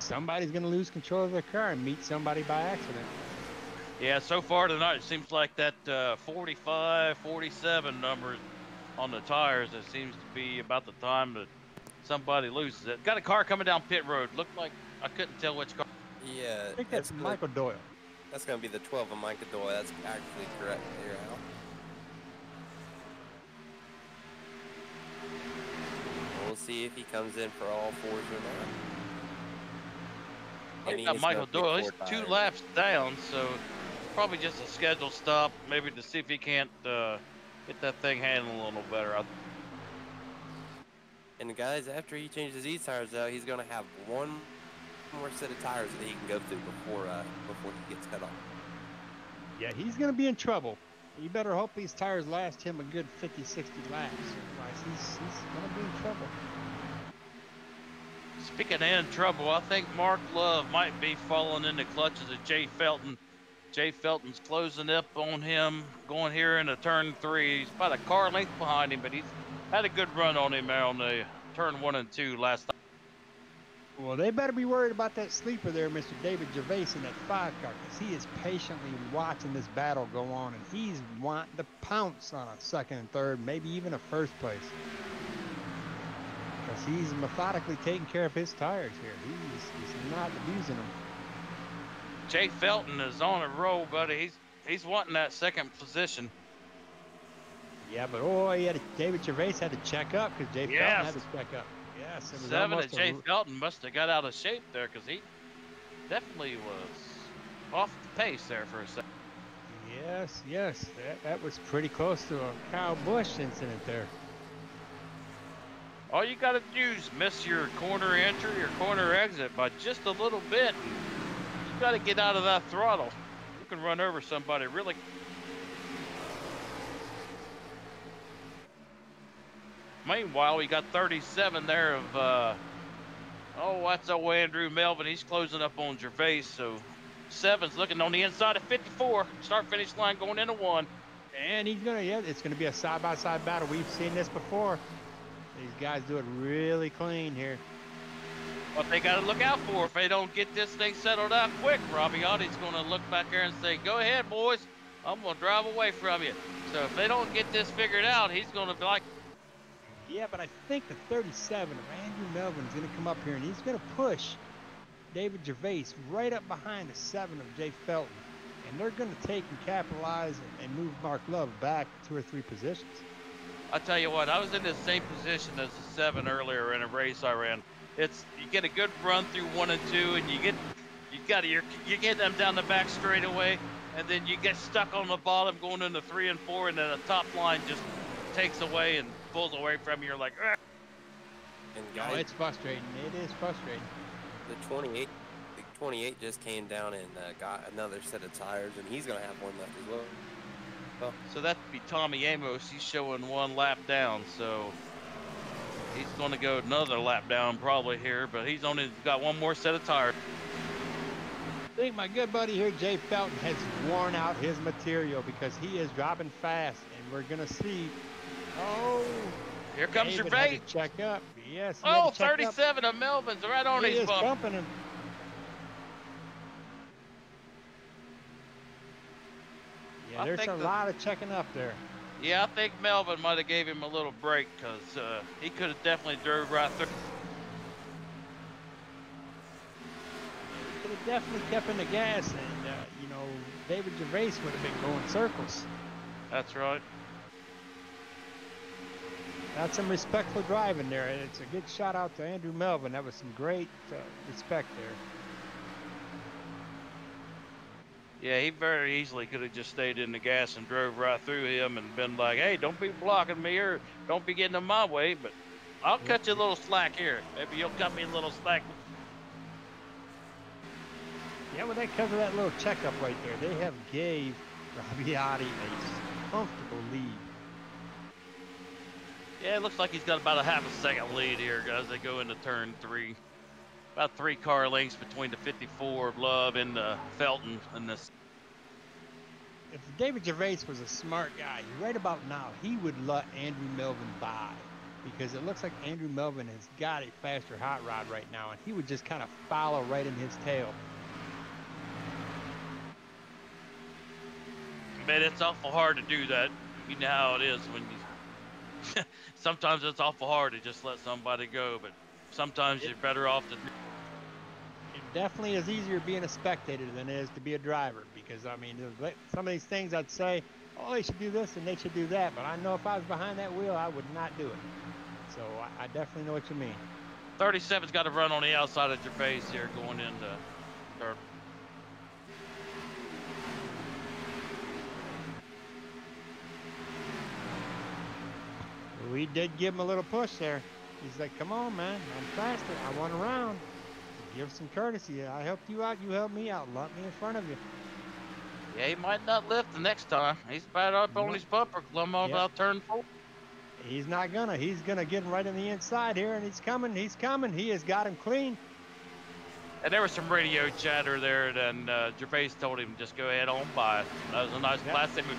somebody's going to lose control of their car and meet somebody by accident. Yeah, so far tonight, it seems like that 45, 47 numbers on the tires, it seems to be about the time that somebody loses it. Got a car coming down pit road. Looked like I couldn't tell which car. Yeah, I think that's Michael Doyle. That's going to be the 12 of Micah Doyle. That's actually correct there, Al. We'll see if he comes in for all fours or not. I got Michael Doyle. He's 2 laps down, so probably just a scheduled stop, maybe to see if he can't get that thing handled a little better. And guys, after he changes these tires out, he's going to have one more set of tires that he can go through before he gets cut off. Yeah, he's going to be in trouble. You better hope these tires last him a good 50, 60 laps. Otherwise, he's going to be in trouble. Speaking of in trouble, I think Mark Love might be falling in the clutches of Jay Felton. Jay Felton's closing up on him, going here into turn 3. He's about a car length behind him, but he's had a good run on him there on the turn 1 and 2 last time. Well, they better be worried about that sleeper there, Mr. David Gervais in that 5 car, because he is patiently watching this battle go on, and he's wanting to pounce on a 2nd and 3rd, maybe even a 1st place. Because he's methodically taking care of his tires here. He's not abusing them. Jay Felton is on a roll, buddy. He's wanting that 2nd position. Yeah, but David Gervais had to check up because Jay Felton had to check up. Yes, it was 7 at Jay Felton must have got out of shape there because he definitely was off the pace there for a second. Yes. That was pretty close to a Kyle Busch incident there. All you got to do is miss your corner entry or corner exit by just a little bit. You got to get out of that throttle. You can run over somebody really. Meanwhile, we got 37 there of, that's old Andrew Melvin. He's closing up on Gervais. So 7's looking on the inside of 54. Start-finish line going into 1. And it's going to be a side-by-side battle. We've seen this before. These guys do it really clean here. What they got to look out for if they don't get this thing settled out quick, Robbie Audie's going to look back there and say, go ahead, boys. I'm going to drive away from you. So if they don't get this figured out, he's going to be like... Yeah, but I think the 37 of Andrew Melvin's going to come up here, and he's going to push David Gervais right up behind the 7 of Jay Felton. And they're going to take and capitalize and move Mark Love back 2 or 3 positions. I'll tell you what, I was in the same position as the 7 earlier in a race I ran. You get a good run through 1 and 2, and you get them down the back straightaway, and then you get stuck on the bottom going into 3 and 4, and then the top line just takes away and pulls away from you. You're like, ugh. And guys, it's frustrating. It is frustrating. The 28 just came down and got another set of tires, and he's going to have one left as well. So that'd be Tommy Amos. He's showing 1 lap down, so he's going to go another lap down probably here, but he's only got 1 more set of tires. I think my good buddy here, Jay Felton, has worn out his material because he is dropping fast, and we're going to see. Oh, here comes David Gervais. had to check up. Yes. Oh, 37 of Melvin's right on his bump. Bumping him. Yeah, there's a lot of checking up there. Yeah, I think Melvin might have gave him a little break because he could have definitely drove right through. Could have definitely kept in the gas, and David Gervais would have been going circles. That's right. That's some respectful driving there. It's a good shout out to Andrew Melvin. That was some great respect there. Yeah, he very easily could have just stayed in the gas and drove right through him and been like, hey, don't be blocking me or don't be getting in my way, but I'll cut you a little slack here. Maybe you'll cut me a little slack. Yeah, well, because of that little checkup right there, they have gave Robbie Audie a comfortable lead. Yeah, it looks like he's got about a half a second lead here, guys. They go into turn 3. About 3 car lengths between the 54 of Love and the Felton and this. If David Gervais was a smart guy, right about now, he would let Andrew Melvin by because it looks like Andrew Melvin has got a faster hot rod right now, and he would just kind of follow right in his tail. Man, it's awful hard to do that. You know how it is when you. Sometimes it's awful hard to just let somebody go, but sometimes you're better off to. It definitely is easier being a spectator than it is to be a driver, because I mean, some of these things I'd say, oh, they should do this and they should do that, but I know if I was behind that wheel, I would not do it. So I definitely know what you mean. 37's got to run on the outside of Gervais here going into third. We did give him a little push there. He's like, come on, man, I'm faster. I want around. Give some courtesy. I helped you out. You helped me out. Let me in front of you. Yeah, he might not lift the next time. He's bad up on his bumper. Come on about turn 4. He's not gonna. He's gonna get him right in the inside here, and he's coming. He's coming. He has got him clean. And there was some radio chatter there, and Gervais told him just go ahead on by. That was a nice plastic move.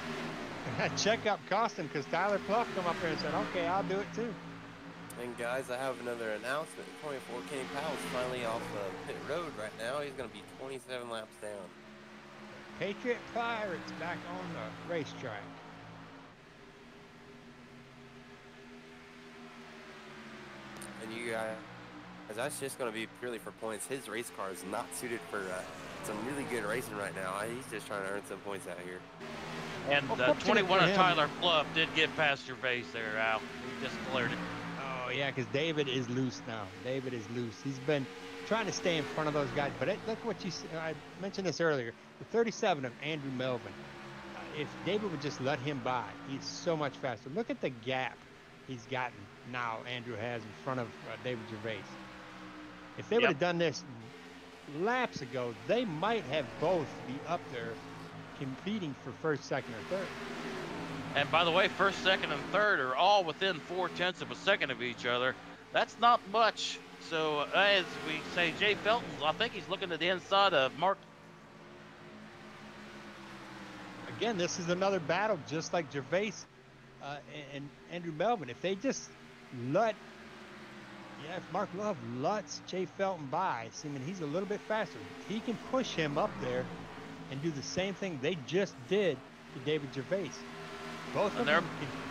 That checkup cost him because Tyler Pluff come up there and said, okay, I'll do it too. And guys, I have another announcement. 24 Kenny Powell's finally off pit road right now. He's going to be 27 laps down. Patriot Pirates back on the racetrack. And you guys, that's just going to be purely for points. His race car is not suited for some really good racing right now. He's just trying to earn some points out here. And 21 of Tyler Pluff did get past Gervais there, Al. He just cleared it. Oh, yeah, because David is loose now. David is loose. He's been trying to stay in front of those guys. But look what I mentioned this earlier. The 37 of Andrew Melvin. If David would just let him by, he's so much faster. Look at the gap he's gotten now, Andrew has in front of David Gervais. If they would have done this laps ago, they might have both be up there competing for first, second, or third. And by the way, first, second, and third are all within 0.4 of a second of each other. That's not much. So as we say, Jay Felton, I think he's looking at the inside of Mark. Again, this is another battle just like Gervais and Andrew Melvin. If they just if Mark Love lets Jay Felton by, assuming he's a little bit faster, he can push him up there and do the same thing they just did to David Gervais. Both of them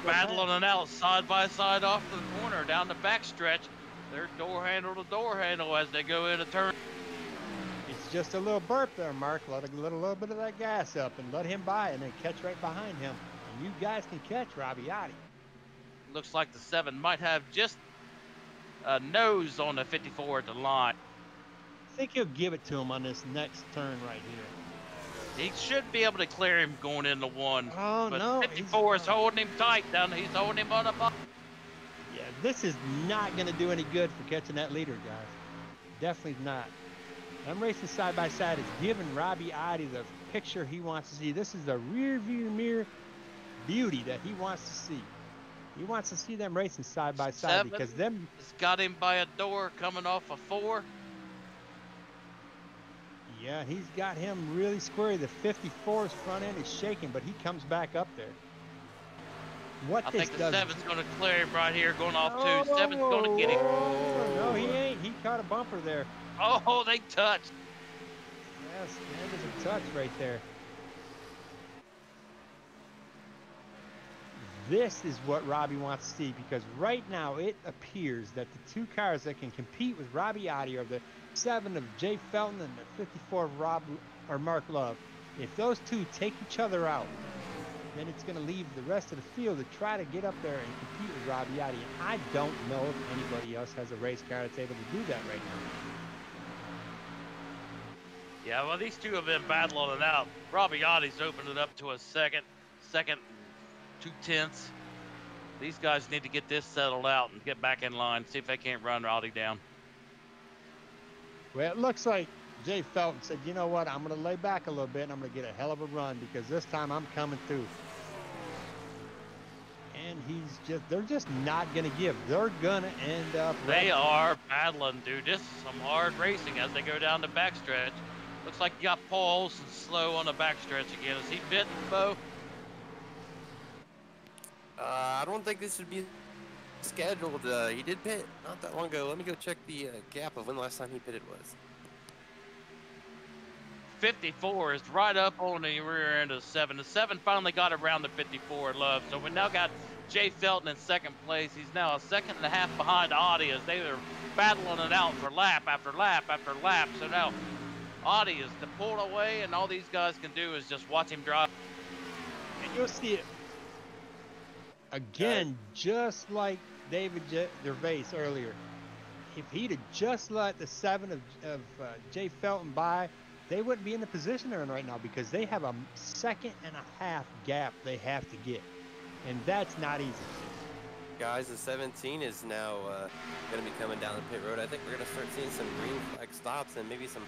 battling it out side by side off the corner down the backstretch. They're door handle to door handle as they go in a turn. It's just a little burp there, Mark. Let a little bit of that gas up and let him by, and then catch right behind him. And you guys can catch Robbie Otti. Looks like the 7 might have just a nose on the 54 at the line. I think he'll give it to him on this next turn right here. He should be able to clear him going into 1. Oh, but no. 54 is holding him tight down. He's holding him on the bottom. Yeah, this is not going to do any good for catching that leader, guys. Definitely not. Them racing side by side is giving Robbie Otti the picture he wants to see. This is the rear view mirror beauty that he wants to see. He wants to see them racing side by side because them. It's got him by a door coming off a 4. Yeah, he's got him really square. The 54's front end is shaking, but he comes back up there. I think the 7's going to clear him right here, going off 2. 7's going to get him. No, he ain't. He caught a bumper there. Oh, they touched. Yes, that was a touch right there. This is what Robbie wants to see, because right now it appears that the 2 cars that can compete with Robbie Otti are the 7 of Jay Felton and the 54 of Mark Love. If those 2 take each other out, then it's going to leave the rest of the field to try to get up there and compete with Robbie Otti. And I don't know if anybody else has a race car that's able to do that right now. Yeah, well, these 2 have been battling it out. Robbie Otti's opened it up to a second, 2/10. These guys need to get this settled out and get back in line, see if they can't run Otti down. Well, it looks like Jay Felton said, you know what, I'm going to lay back a little bit and I'm going to get a hell of a run because this time I'm coming through. And they're just not going to give. They're going to end up. They are battling, dude. This is some hard racing as they go down the backstretch. Looks like you got Paul Olsen slow on the backstretch again. Is he bitten, Bo? I don't think this would be scheduled. He did pit not that long ago. Let me go check the gap of when the last time he pitted was. 54 is right up on the rear end of 7. The 7 finally got around the 54 Love. So we now got Jay Felton in second place. He's now a second and a half behind Audie as they are battling it out for lap after lap after lap. So now Audie is pulled away, and all these guys can do is just watch him drive. And you'll see it again, just like David Gervais earlier. If he'd have just let the 7 of Jay Felton by, they wouldn't be in the position they're in right now because they have a second and a half gap they have to get. And that's not easy. Guys, the 17 is now going to be coming down the pit road. I think we're going to start seeing some green flag stops and maybe some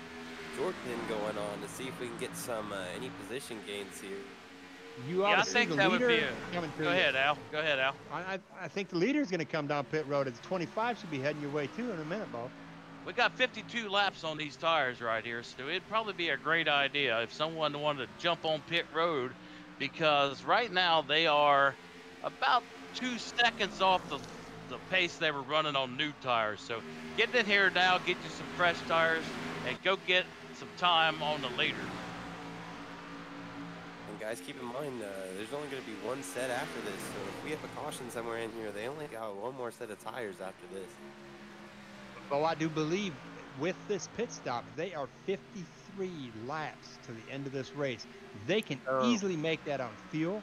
short pin going on to see if we can get some any position gains here. You ought Yeah, I to think see the that would leader be coming through. Go ahead, Al. Go ahead, Al. I think the leader's going to come down pit road. It's 25 should be heading your way too in a minute, Bo. We got 52 laps on these tires right here, so it'd probably be a great idea if someone wanted to jump on pit road, because right now they are about 2 seconds off the pace they were running on new tires. So get in here now, get you some fresh tires, and go get some time on the leader. And guys, keep in mind, there's only going to be one set after this. So if we have a caution somewhere in here, they only got one more set of tires after this. Well, I do believe with this pit stop, they are 53 laps to the end of this race. They can easily make that on fuel.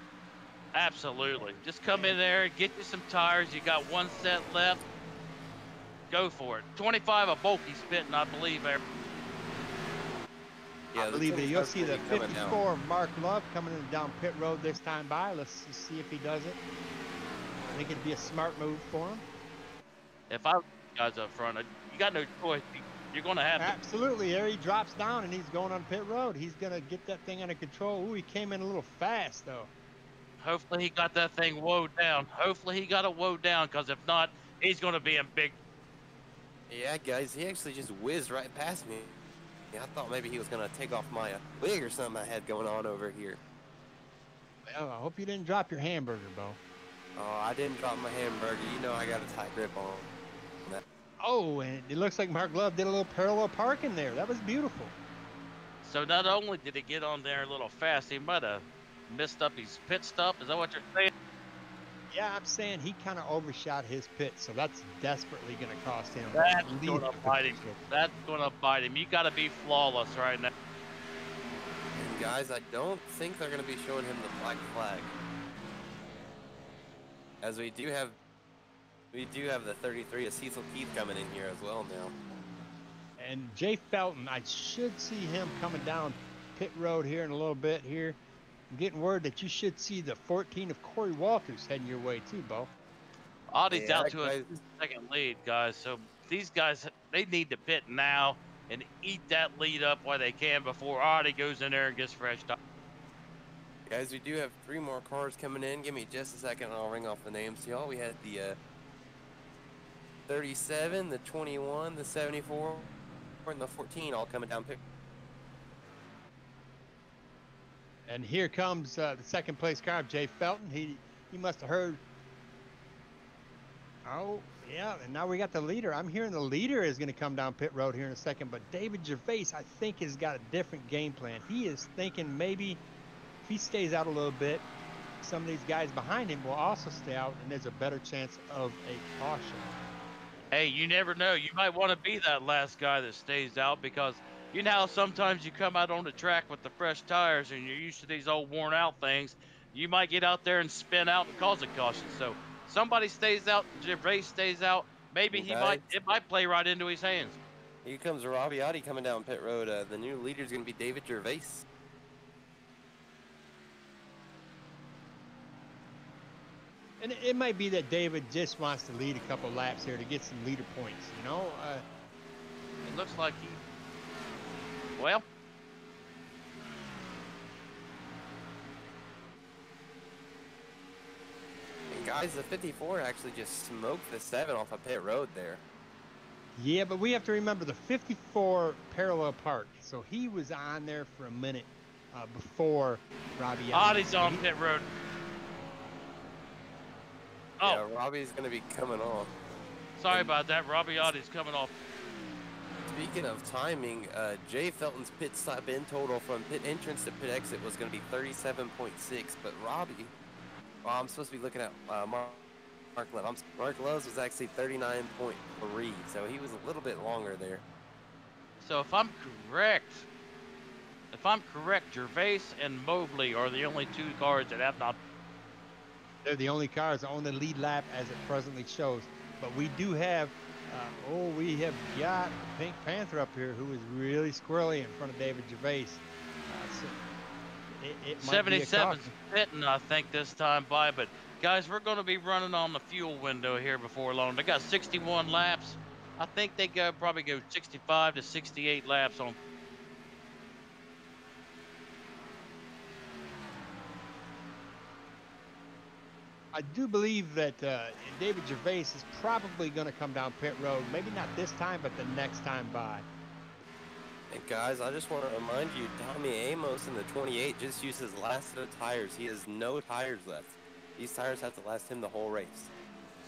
Absolutely. Just come in there, get you some tires. You got one set left. Go for it. 25 of Bulky's pitting, I believe. Yeah, I believe that you'll see the 54 Mark Love coming down pit road this time by. Let's see if he does it. I think it'd be a smart move for him. If I guys up front, you got no choice. You're going to have to. Absolutely. There he drops down and he's going on pit road. He's going to get that thing under control. Ooh, he came in a little fast though. Hopefully he got that thing woed down. Hopefully he got it woed down, because if not, he's going to be in big. Yeah, guys, he actually just whizzed right past me. Yeah, I thought maybe he was going to take off my wig or something I had going on over here. Well, I hope you didn't drop your hamburger, Bo. Oh, I didn't drop my hamburger. You know I got a tight grip on that. Oh, and it looks like Mark Love did a little parallel parking there. That was beautiful. So not only did he get on there a little fast, he might have missed up his pit stop. Is that what you're saying? Yeah, I'm saying he kind of overshot his pit, so that's desperately going to cost him. That's going to bite him. That's going to bite him. You got to be flawless right now. And guys, I don't think they're going to be showing him the black flag, as we do have the 33 of Cecil Keith coming in here as well now. And Jay Felton, I should see him coming down pit road here in a little bit here. I'm getting word that you should see the 14 of Corey Walters heading your way too, Bo. Audie's out to a second lead, guys. So these guys, they need to pit now and eat that lead up while they can before Audie goes in there and gets fresh up. Guys, we do have 3 more cars coming in. Give me just a second and I'll ring off the names to y'all. We had the 37, the 21, the 74, and the 14 all coming down pit. And here comes the second place car of Jay Felton. He must have heard. Oh, yeah, and now we got the leader. I'm hearing the leader is going to come down pit road here in a second, but David Gervais, I think, has got a different game plan. He is thinking maybe if he stays out a little bit, some of these guys behind him will also stay out, and there's a better chance of a caution. Hey, you never know. You might want to be that last guy that stays out, because you know how sometimes you come out on the track with the fresh tires and you're used to these old worn out things. You might get out there and spin out and cause a caution. So somebody stays out, Gervais stays out. Maybe it might play right into his hands. Here comes Robbie Audi coming down pit road. The new leader is going to be David Gervais. And it might be that David just wants to lead a couple laps here to get some leader points, you know? It looks like he... Well... And guys, the 54 actually just smoked the 7 off of pit road there. Yeah, but we have to remember the 54 parallel park. So he was on there for a minute before Robbie. Audie's on pit road. Oh, Yeah, Robbie's going to be coming off. sorry And about that. Robbie Otti's coming off. speaking of timing, Jay Felton's pit stop in total from pit entrance to pit exit was going to be 37.6, but Robbie, well, I'm supposed to be looking at Mark Love. Mark Love's was actually 39.3, so he was a little bit longer there. So if I'm correct, Gervais and Mobley are the only 2 cars that have not. They're the only cars on the lead lap as it presently shows. But we do have, we have got Pink Panther up here who is really squirrely in front of David Gervais. So it might be a 77's caution. fitting, I think, this time by. But guys, we're going to be running on the fuel window here before long. They got 61 laps. I think they probably go 65 to 68 laps on. I do believe that David Gervais is probably going to come down pit road. Maybe not this time, but the next time by. And guys, I just want to remind you, Tommy Amos in the 28 just used his last set of tires. He has no tires left. These tires have to last him the whole race.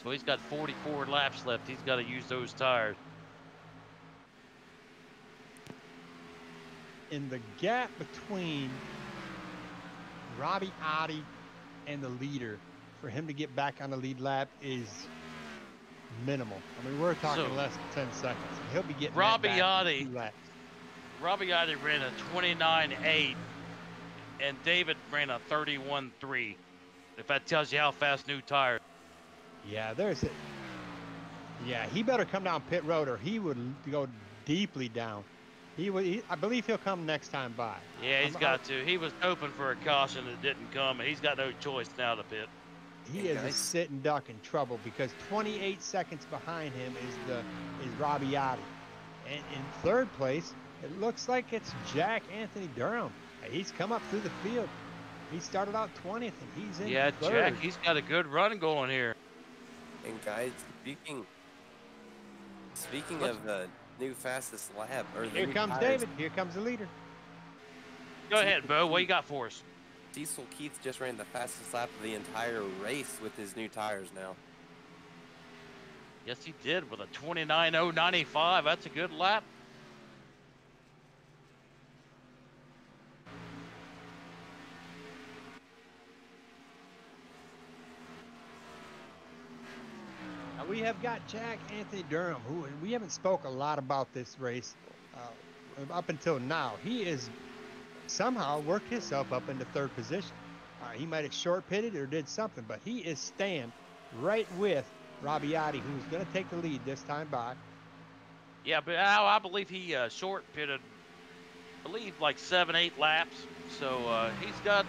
So he's got 44 laps left. He's got to use those tires. In the gap between Robbie Otti and the leader, for him to get back on the lead lap is minimal. I mean, we're talking less than 10 seconds. He'll be getting Robbie that back in Otti. 2 laps. Robbie Otti ran a 29.8, and David ran a 31.3. If that tells you how fast new tires. Yeah, there's it. Yeah, he better come down pit road or he would go deeply down. I believe he'll come next time by. Yeah, he's got to. He was hoping for a caution that didn't come, and he's got no choice now to pit. He is a sitting duck in trouble because 28 seconds behind him is Robbie Otti. And in third place, it looks like it's Jack Anthony Durham. He's come up through the field. He started out 20th, and he's in third. Jack, he's got a good run going here. And guys, speaking of the new fastest lap, Here comes David. Here comes the leader. Go ahead, Bo. What you got for us? Cecil Keith just ran the fastest lap of the entire race with his new tires now. Yes, he did with a 29.095. That's a good lap. Now we have got Jack Anthony Durham, who we haven't spoke a lot about this race up until now. He is somehow worked himself up into third position. He might have short pitted or did something, but he is staying right with Robbie Otti, who's going to take the lead this time by. Yeah, but I believe he short pitted, like 7-8 laps. So he's got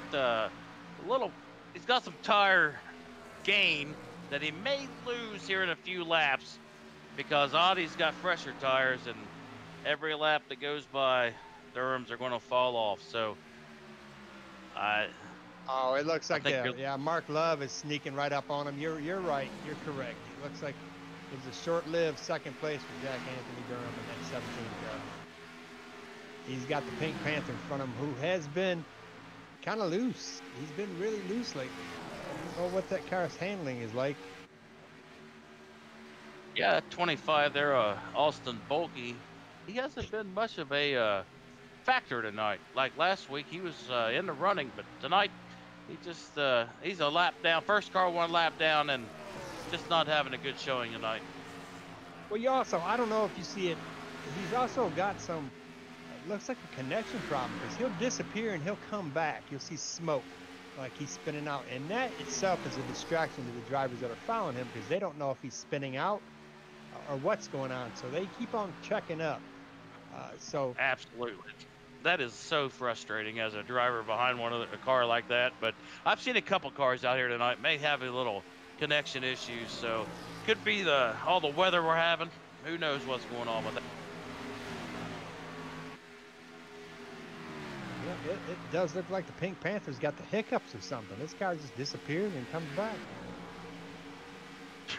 he's got some tire gain that he may lose here in a few laps because Otti's got fresher tires, and every lap that goes by, Durham's are going to fall off. So oh, it looks like Mark Love is sneaking right up on him. You're right. You're correct. It looks like it was a short-lived second place for Jack Anthony Durham in that 17th car. He's got the Pink Panther in front of him, who has been kind of loose. He's been really loose lately. I don't know what that car's handling is like. Yeah, 25 there, Austin Bulkey. He hasn't been much of a factor tonight. Like last week, he was in the running, but tonight he just he's a lap down. First car 1 lap down, and just not having a good showing tonight. Well, I don't know if you see it, he's also got some, it looks like a connection problem, because he'll disappear and he'll come back. You'll see smoke like he's spinning out, and that itself is a distraction to the drivers that are following him, because they don't know if he's spinning out or what's going on, so they keep on checking up. Absolutely. That is so frustrating as a driver behind a car like that. But I've seen a couple cars out here tonight may have a little connection issues, so could be all the weather we're having. Who knows what's going on with that? Yeah, it does look like the Pink Panther's got the hiccups or something. This car just disappears and comes back.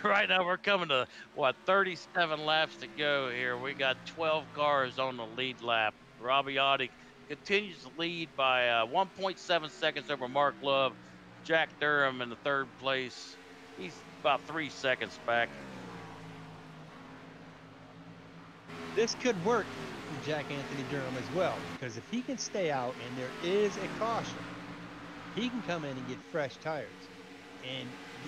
Right now we're coming to 37 laps to go here. We got 12 cars on the lead lap. Robbie Otti continues to lead by 1.7 seconds over Mark Love. Jack Durham in the third place He's about 3 seconds back. This could work for Jack Anthony Durham as well, because if he can stay out and there is a caution, he can come in and get fresh tires. And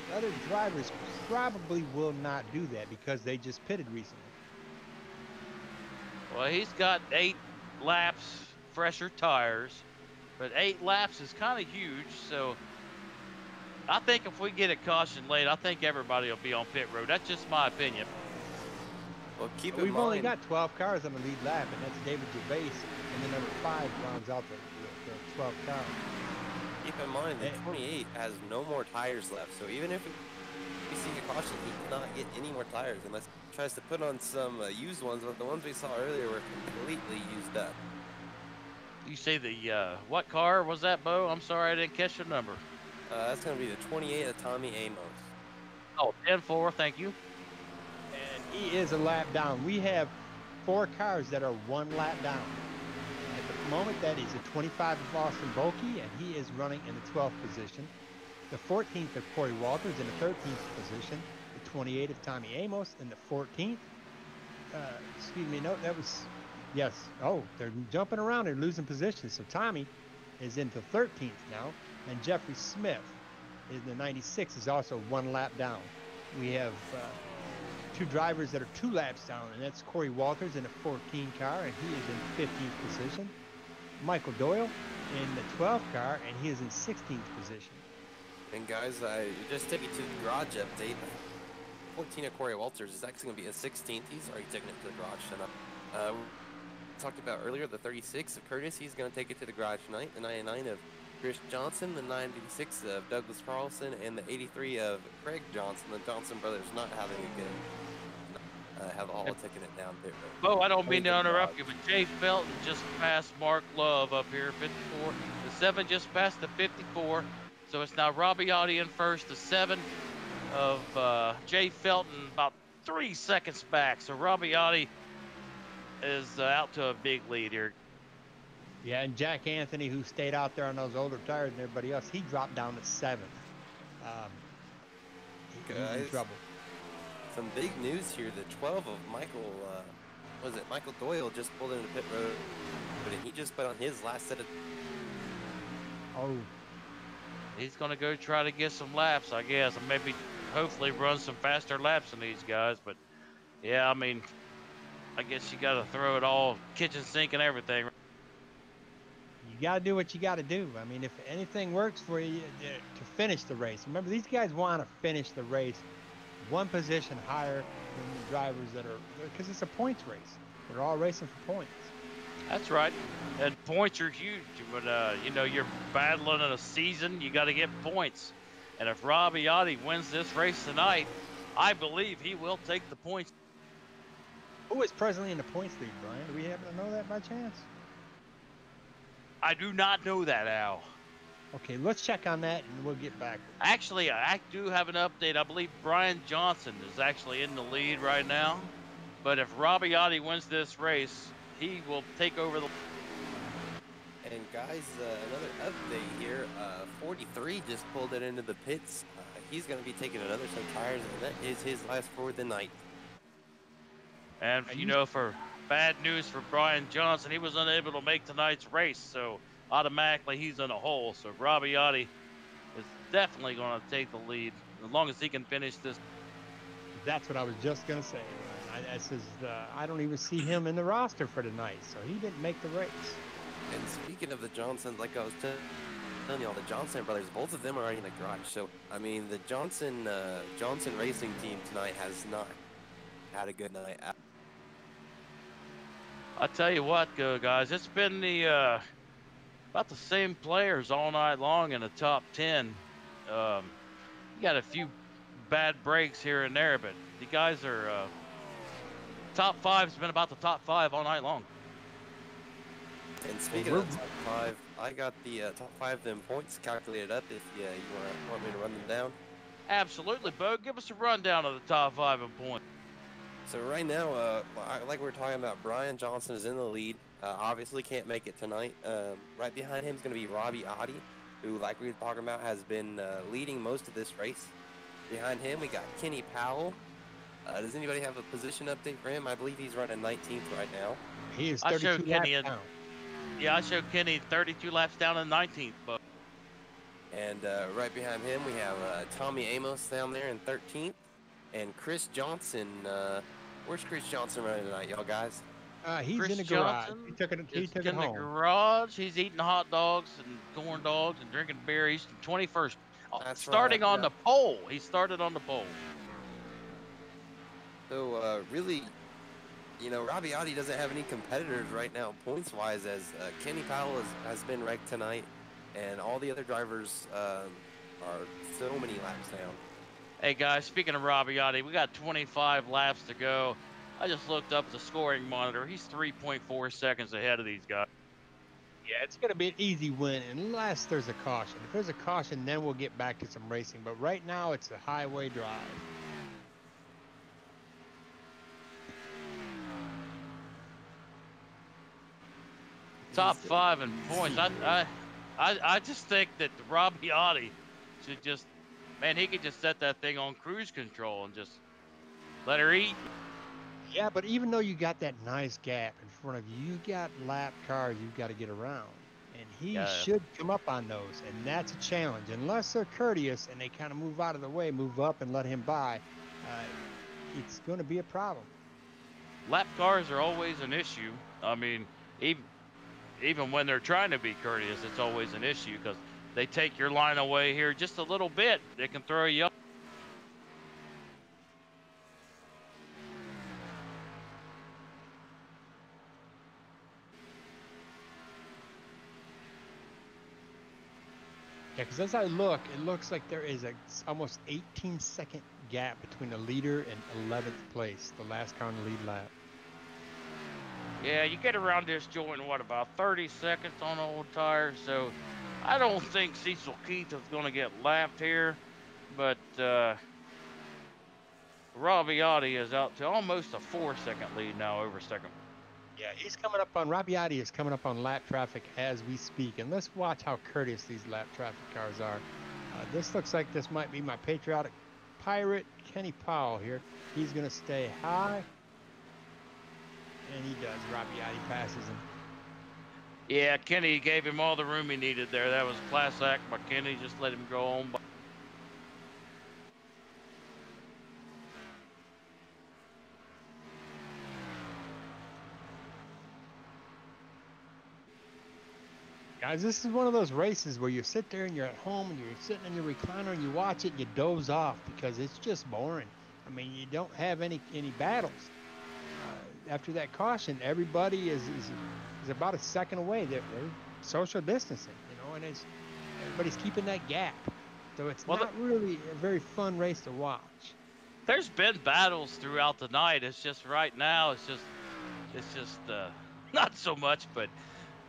the other drivers probably will not do that because they just pitted recently. Well, he's got 8 laps, fresher tires, but 8 laps is kind of huge. So I think if we get a caution late, I think everybody will be on pit road. That's just my opinion. Well, keep in We've mind, only got 12 cars on the lead lap, and that's David Gervais, and then number 5 rounds out the 12 car. keep in mind that 28 has no more tires left. So even if we see a caution, he cannot get any more tires unless he tries to put on some used ones. But the ones we saw earlier were completely used up. You say the what car was that, Bo? I'm sorry, I didn't catch the number. That's going to be the 28 of Tommy Amos. Oh, 10-4, thank you. And he is a lap down. We have 4 cars that are 1 lap down. At the moment, that is the 25 of Austin Bolke, and he is running in the 12th position. The 14th of Corey Walters in the 13th position. The 28 of Tommy Amos in the 14th. Excuse me, no, that was, yes. Oh, they're jumping around. They're losing positions. So Tommy is into 13th now. And Jeffrey Smith in the 96 is also 1 lap down. We have 2 drivers that are 2 laps down, and that's Corey Walters in a 14 car, and he is in 15th position. Michael Doyle in the 12 car, and he is in 16th position. And guys, just take you to the garage update. 14 of Corey Walters is actually going to be a 16th. He's already taken it to the garage tonight. We talked about earlier the 36 of Curtis. He's going to take it to the garage tonight. The 99 of Chris Johnson, the 96 of Douglas Carlson, and the 83 of Craig Johnson. The Johnson brothers not having a good, have all taking it down there. Bo, I don't mean to interrupt you, but Jay Felton just passed Mark Love up here, 54. The 7 just passed the 54. So it's now Robbie Audi in first, the 7 of Jay Felton about 3 seconds back. So Robbie Audi is out to a big lead here. Yeah, and Jack Anthony, who stayed out there on those older tires and everybody else, he dropped down to 7th. He's in trouble. Some big news here. The 12 of Michael, Michael Doyle just pulled into pit road, but he just put on his last set of... Oh. He's going to go try to get some laps, I guess, and maybe hopefully run some faster laps than these guys. But, yeah, I mean, I guess you got to throw it all, kitchen sink and everything. You got to do what you got to do. I mean, if anything works for you to finish the race. Remember, these guys want to finish the race 1 position higher than the drivers that are, because it's a points race. They're all racing for points. That's right. And points are huge. When, you know, you're battling in a season, you got to get points. And if Robbie Audi wins this race tonight, I believe he will take the points. Who is presently in the points lead, Brian? Do we happen to know that by chance? I do not know that, Al. Okay, let's check on that and we'll get back. Actually, I do have an update. I believe Brian Johnson is actually in the lead right now. But if Robbie Audi wins this race, he will take over the... And guys, another update here. 43 just pulled it into the pits. He's going to be taking another set of tires, and that is his last for the night. And, you know, for bad news for Brian Johnson, he was unable to make tonight's race, so automatically he's in a hole. So Robbie Audi is definitely going to take the lead as long as he can finish this. That's what I was just going to say. I don't even see him in the roster for tonight, so he didn't make the race. And speaking of the Johnsons, like I was telling you all, the Johnson brothers, both of them are already in the garage. So, I mean, the Johnson racing team tonight has not had a good night. I tell you what, guys, it's been the about the same players all night long in the top 10. You got a few bad breaks here and there, but the guys are top 5's been about the top 5 all night long. And speaking of top 5, I got the top 5 of them points calculated up. If you want me to run them down. Absolutely, Bo. Give us a rundown of the top 5 in points. So right now, like we were talking about, Brian Johnson is in the lead. Obviously can't make it tonight. Right behind him is going to be Robbie Audi, who, like we were talking about, has been leading most of this race. Behind him, we got Kenny Powell. Does anybody have a position update for him? I believe he's running 19th right now. He is I 32 showed laps Kenny down. Yeah, I showed Kenny 32 laps down in 19th, but And right behind him, we have Tommy Amos down there in 13th. And Chris Johnson. Where's Chris Johnson running tonight, y'all guys? He's Chris in the garage. Johnson He took it in the home. garage. He's eating hot dogs and corn dogs and drinking berries. 21st, That's starting right, on yeah. the pole. He started on the pole. So really, you know, Rabiati doesn't have any competitors right now points-wise, as Kenny Powell has been wrecked tonight, and all the other drivers are so many laps down. Hey guys, speaking of Rabiati, we got 25 laps to go. I just looked up the scoring monitor. He's 3.4 seconds ahead of these guys. Yeah, it's going to be an easy win unless there's a caution. If there's a caution, then we'll get back to some racing. But right now, it's a highway drive. Top 5 in points. I just think that Rabiati should just, man, he could just set that thing on cruise control and just let her eat. Yeah, but even though you got that nice gap in front of you, you got lap cars you've got to get around. And he should come up on those, and that's a challenge. Unless they're courteous and they kind of move out of the way, move up and let him by, it's going to be a problem. Lap cars are always an issue. I mean, even when they're trying to be courteous, it's always an issue because they take your line away here just a little bit. They can throw you up. Yeah, because as I look, it looks like there is a almost 18-second gap between the leader and 11th place, the last car on the lead lap. Yeah, you get around this joint, what, about 30 seconds on old tires. So I don't think Cecil Keith is going to get lapped here. But Rabiati is out to almost a 4-second lead now over second. Yeah, he's coming up on, Rabiati is coming up on lap traffic as we speak. And let's watch how courteous these lap traffic cars are. This looks like this might be my patriotic pirate, Kenny Powell here. He's going to stay high. And he does. Rabiati passes him. Yeah, Kenny gave him all the room he needed there. That was a class act by Kenny. Just let him go on. Guys, this is one of those races where you sit there and you're at home and you're sitting in your recliner and you watch it and you doze off because it's just boring. I mean, you don't have any battles. After that caution, everybody is about a second away. They're social distancing, you know, and everybody's keeping that gap. So it's not really a very fun race to watch. There's been battles throughout the night. It's just right now, it's just not so much, but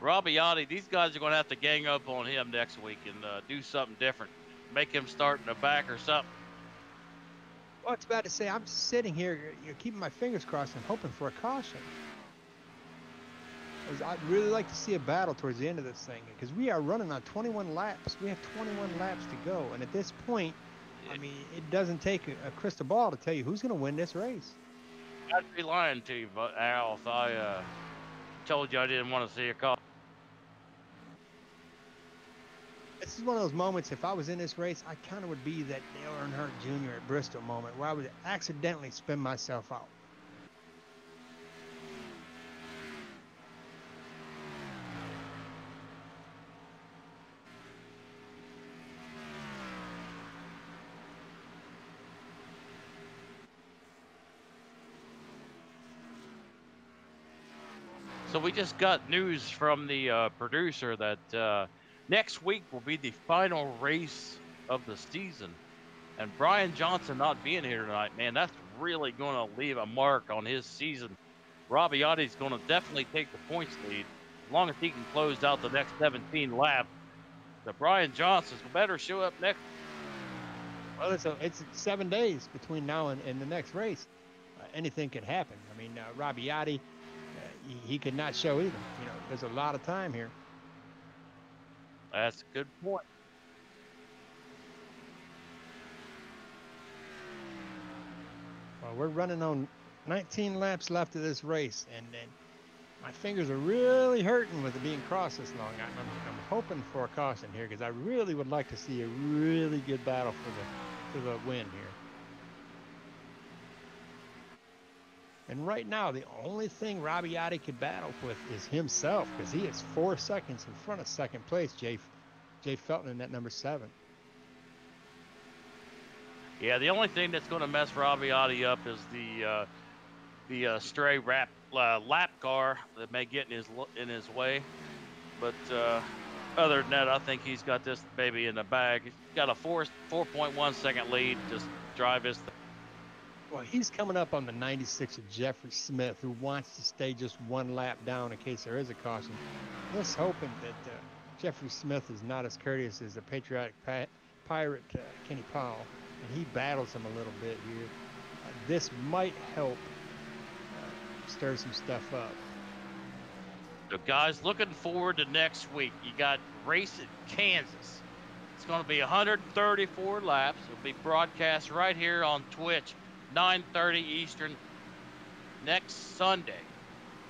Rabiati, these guys are going to have to gang up on him next week and do something different. Make him start in the back or something. Well, it's bad to say. I'm sitting here, keeping my fingers crossed and hoping for a caution. I'd really like to see a battle towards the end of this thing because we are running on 21 laps. We have 21 laps to go. And at this point, I mean, it doesn't take a crystal ball to tell you who's going to win this race. I'd be lying to you, but Al, if I told you I didn't want to see a caution. This is one of those moments, if I was in this race, I kind of would be that Dale Earnhardt Jr. at Bristol moment where I would accidentally spin myself out. So we just got news from the producer that next week will be the final race of the season. And Brian Johnson not being here tonight, man, that's really going to leave a mark on his season. Rabiati's going to definitely take the points lead as long as he can close out the next 17 laps. The Brian Johnsons better show up next. Well, it's 7 days between now and the next race. Anything could happen. I mean, Rabiati, he could not show either. You know, there's a lot of time here. That's a good point. we're running on 19 laps left of this race, and my fingers are really hurting with it being crossed this long. I'm hoping for a caution here because I really would like to see a really good battle for the win here. And right now, the only thing Robbiati could battle with is himself because he is 4 seconds in front of second place, Jay Felton in that number 7. Yeah, the only thing that's going to mess Robbiati up is the stray lap car that may get in his way. But other than that, I think he's got this baby in the bag. He's got a 4.1 second lead. Just drive his thing. Well, he's coming up on the 96 of Jeffrey Smith, who wants to stay just 1 lap down in case there is a caution. Let's hoping that Jeffrey Smith is not as courteous as the patriotic pirate Kenny Powell, and he battles him a little bit here. This might help stir some stuff up. So, guys, looking forward to next week. You got race at Kansas. It's going to be 134 laps. It'll be broadcast right here on Twitch, 9:30 Eastern next Sunday.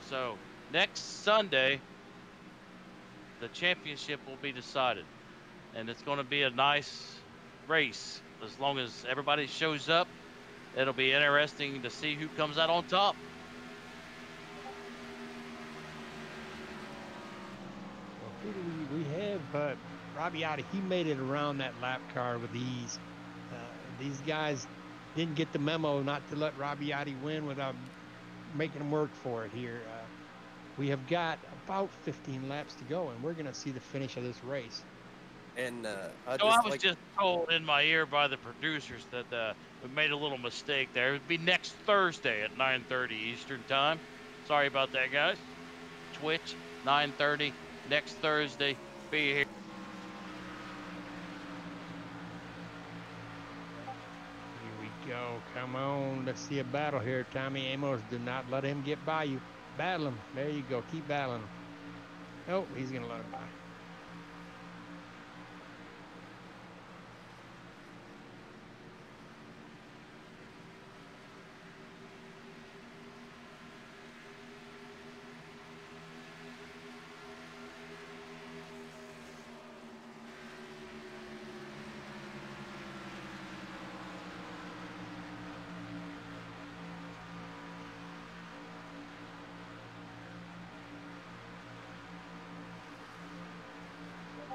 So next Sunday, the championship will be decided, and it's going to be a nice race. As long as everybody shows up, it'll be interesting to see who comes out on top. Well, who do we have? Robbiati, he made it around that lap car with ease. These guys didn't get the memo not to let Robbiati win without making him work for it here. We have got about 15 laps to go, and we're going to see the finish of this race. And I was just told in my ear by the producers that we made a little mistake there. It would be next Thursday at 9:30 Eastern time. Sorry about that, guys. Twitch, 9:30 next Thursday. Be here. Go, come on, let's see a battle here. Tommy Amos, do not let him get by you. Battle him. There you go, keep battling him. Nope, he's gonna let him by.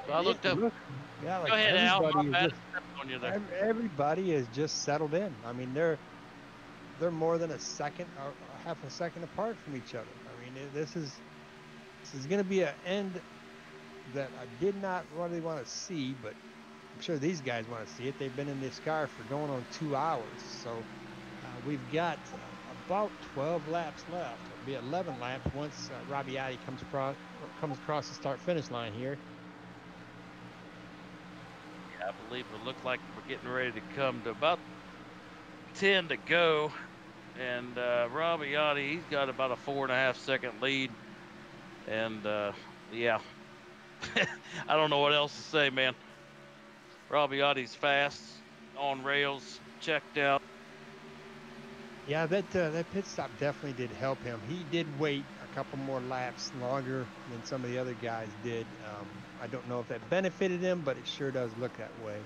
So I looked up. Yeah, like Go ahead, Al. My bad. Just, On you there. everybody is just settled in. I mean, they're more than a second or half a second apart from each other. I mean, this is going to be an end that I did not really want to see, but I'm sure these guys want to see it. They've been in this car for going on 2 hours, so we've got about 12 laps left. It'll be 11 laps once Robbiati comes across the start-finish line here. I believe it looked like we're getting ready to come to about 10 to go. And Robbiati, he's got about a 4.5 second lead. And yeah, I don't know what else to say, man. Robbiati's fast, on rails, checked out. Yeah, that pit stop definitely did help him. He did wait a couple more laps longer than some of the other guys did. I don't know if that benefited him, but it sure does look that way.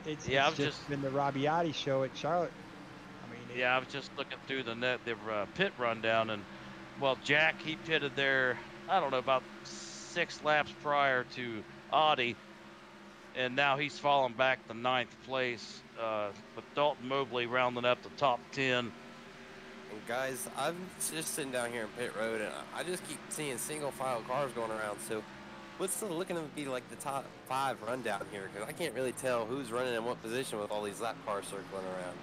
It's just been the Robbiati show at Charlotte. I mean, I was just looking through the pit rundown, and well, Jack, he pitted there, I don't know, about 6 laps prior to Audi, and now he's fallen back to 9th place, with Dalton Mobley rounding up the top 10. And guys, I'm just sitting down here in pit road, and I just keep seeing single file cars going around. So what's looking to be like the top 5 rundown here? Because I can't really tell who's running in what position with all these lap cars circling around.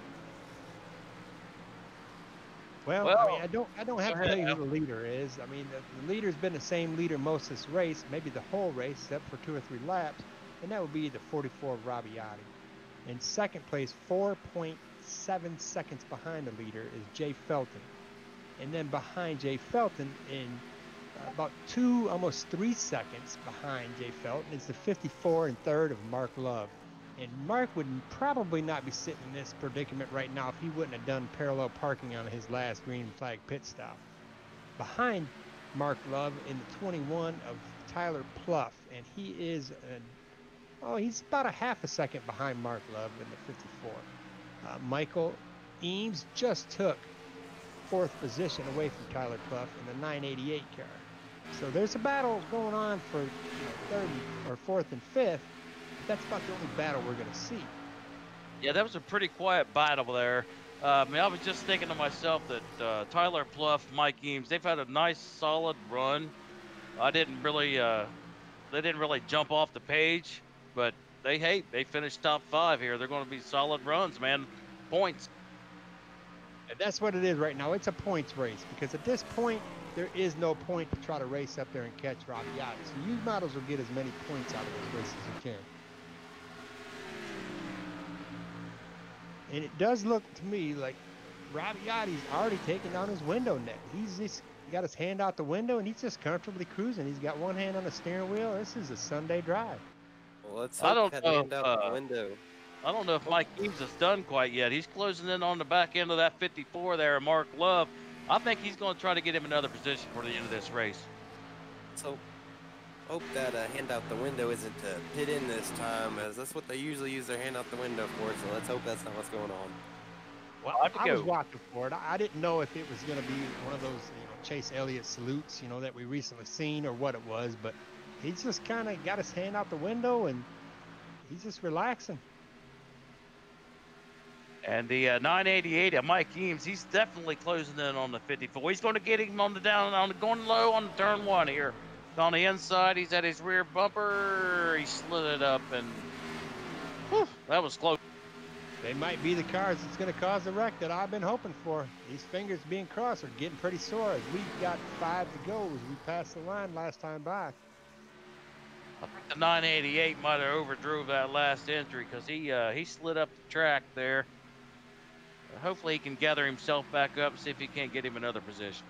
Well, I mean, I don't have to tell you who the leader is. I mean, the leader's been the same leader most of this race, maybe the whole race, except for 2 or 3 laps, and that would be the 44 Robbiati. In second place, 4.7 seconds behind the leader, is Jay Felton. And then behind Jay Felton, in about 2, almost 3 seconds behind Jay Felton, is the 54 and third of Mark Love. And Mark would probably not be sitting in this predicament right now if he wouldn't have done parallel parking on his last green flag pit stop. Behind Mark Love in the 21 of Tyler Pluff, and he is, he's about a half a second behind Mark Love in the 54. Michael Eames just took 4th position away from Tyler Pluff in the 988 car. So there's a battle going on for 3rd or 4th and 5th. That's about the only battle we're going to see. Yeah, that was a pretty quiet battle there. I was just thinking to myself that Tyler Pluff, Mike Eames, they've had a nice, solid run. They didn't really jump off the page, but they finished top 5 here. They're going to be solid runs, man. Points. And that's what it is right now. It's a points race because at this point, there is no point to try to race up there and catch Robbie Yachty. So you might as well get as many points out of this race as you can. And it does look to me like Robbie Yachty's already taken down his window net. He's just got his hand out the window and he's just comfortably cruising. He's got one hand on the steering wheel. This is a Sunday drive. Well, let's hope that hand out the window. I don't know if Mike Eames is done quite yet. He's closing in on the back end of that 54 there, Mark Love. I think he's going to try to get him another position for the end of this race. So hope that hand out the window isn't to pit in this time, as that's what they usually use their hand out the window for. So let's hope that's not what's going on. Well, I was watching for it. I didn't know if it was going to be one of those Chase Elliott salutes, that we recently seen or what it was, but he's just kind of got his hand out the window and he's just relaxing. And the 988 of Mike Eames, he's definitely closing in on the 54. He's going to get him on the going low on turn 1 here. On the inside, he's at his rear bumper. He slid it up, and whew, that was close. They might be the cars that's going to cause the wreck that I've been hoping for. These fingers being crossed are getting pretty sore. As we got 5 to go as we passed the line last time by. I think the 988 might have overdrove that last entry because he slid up the track there. Hopefully he can gather himself back up and see if he can't get him another position.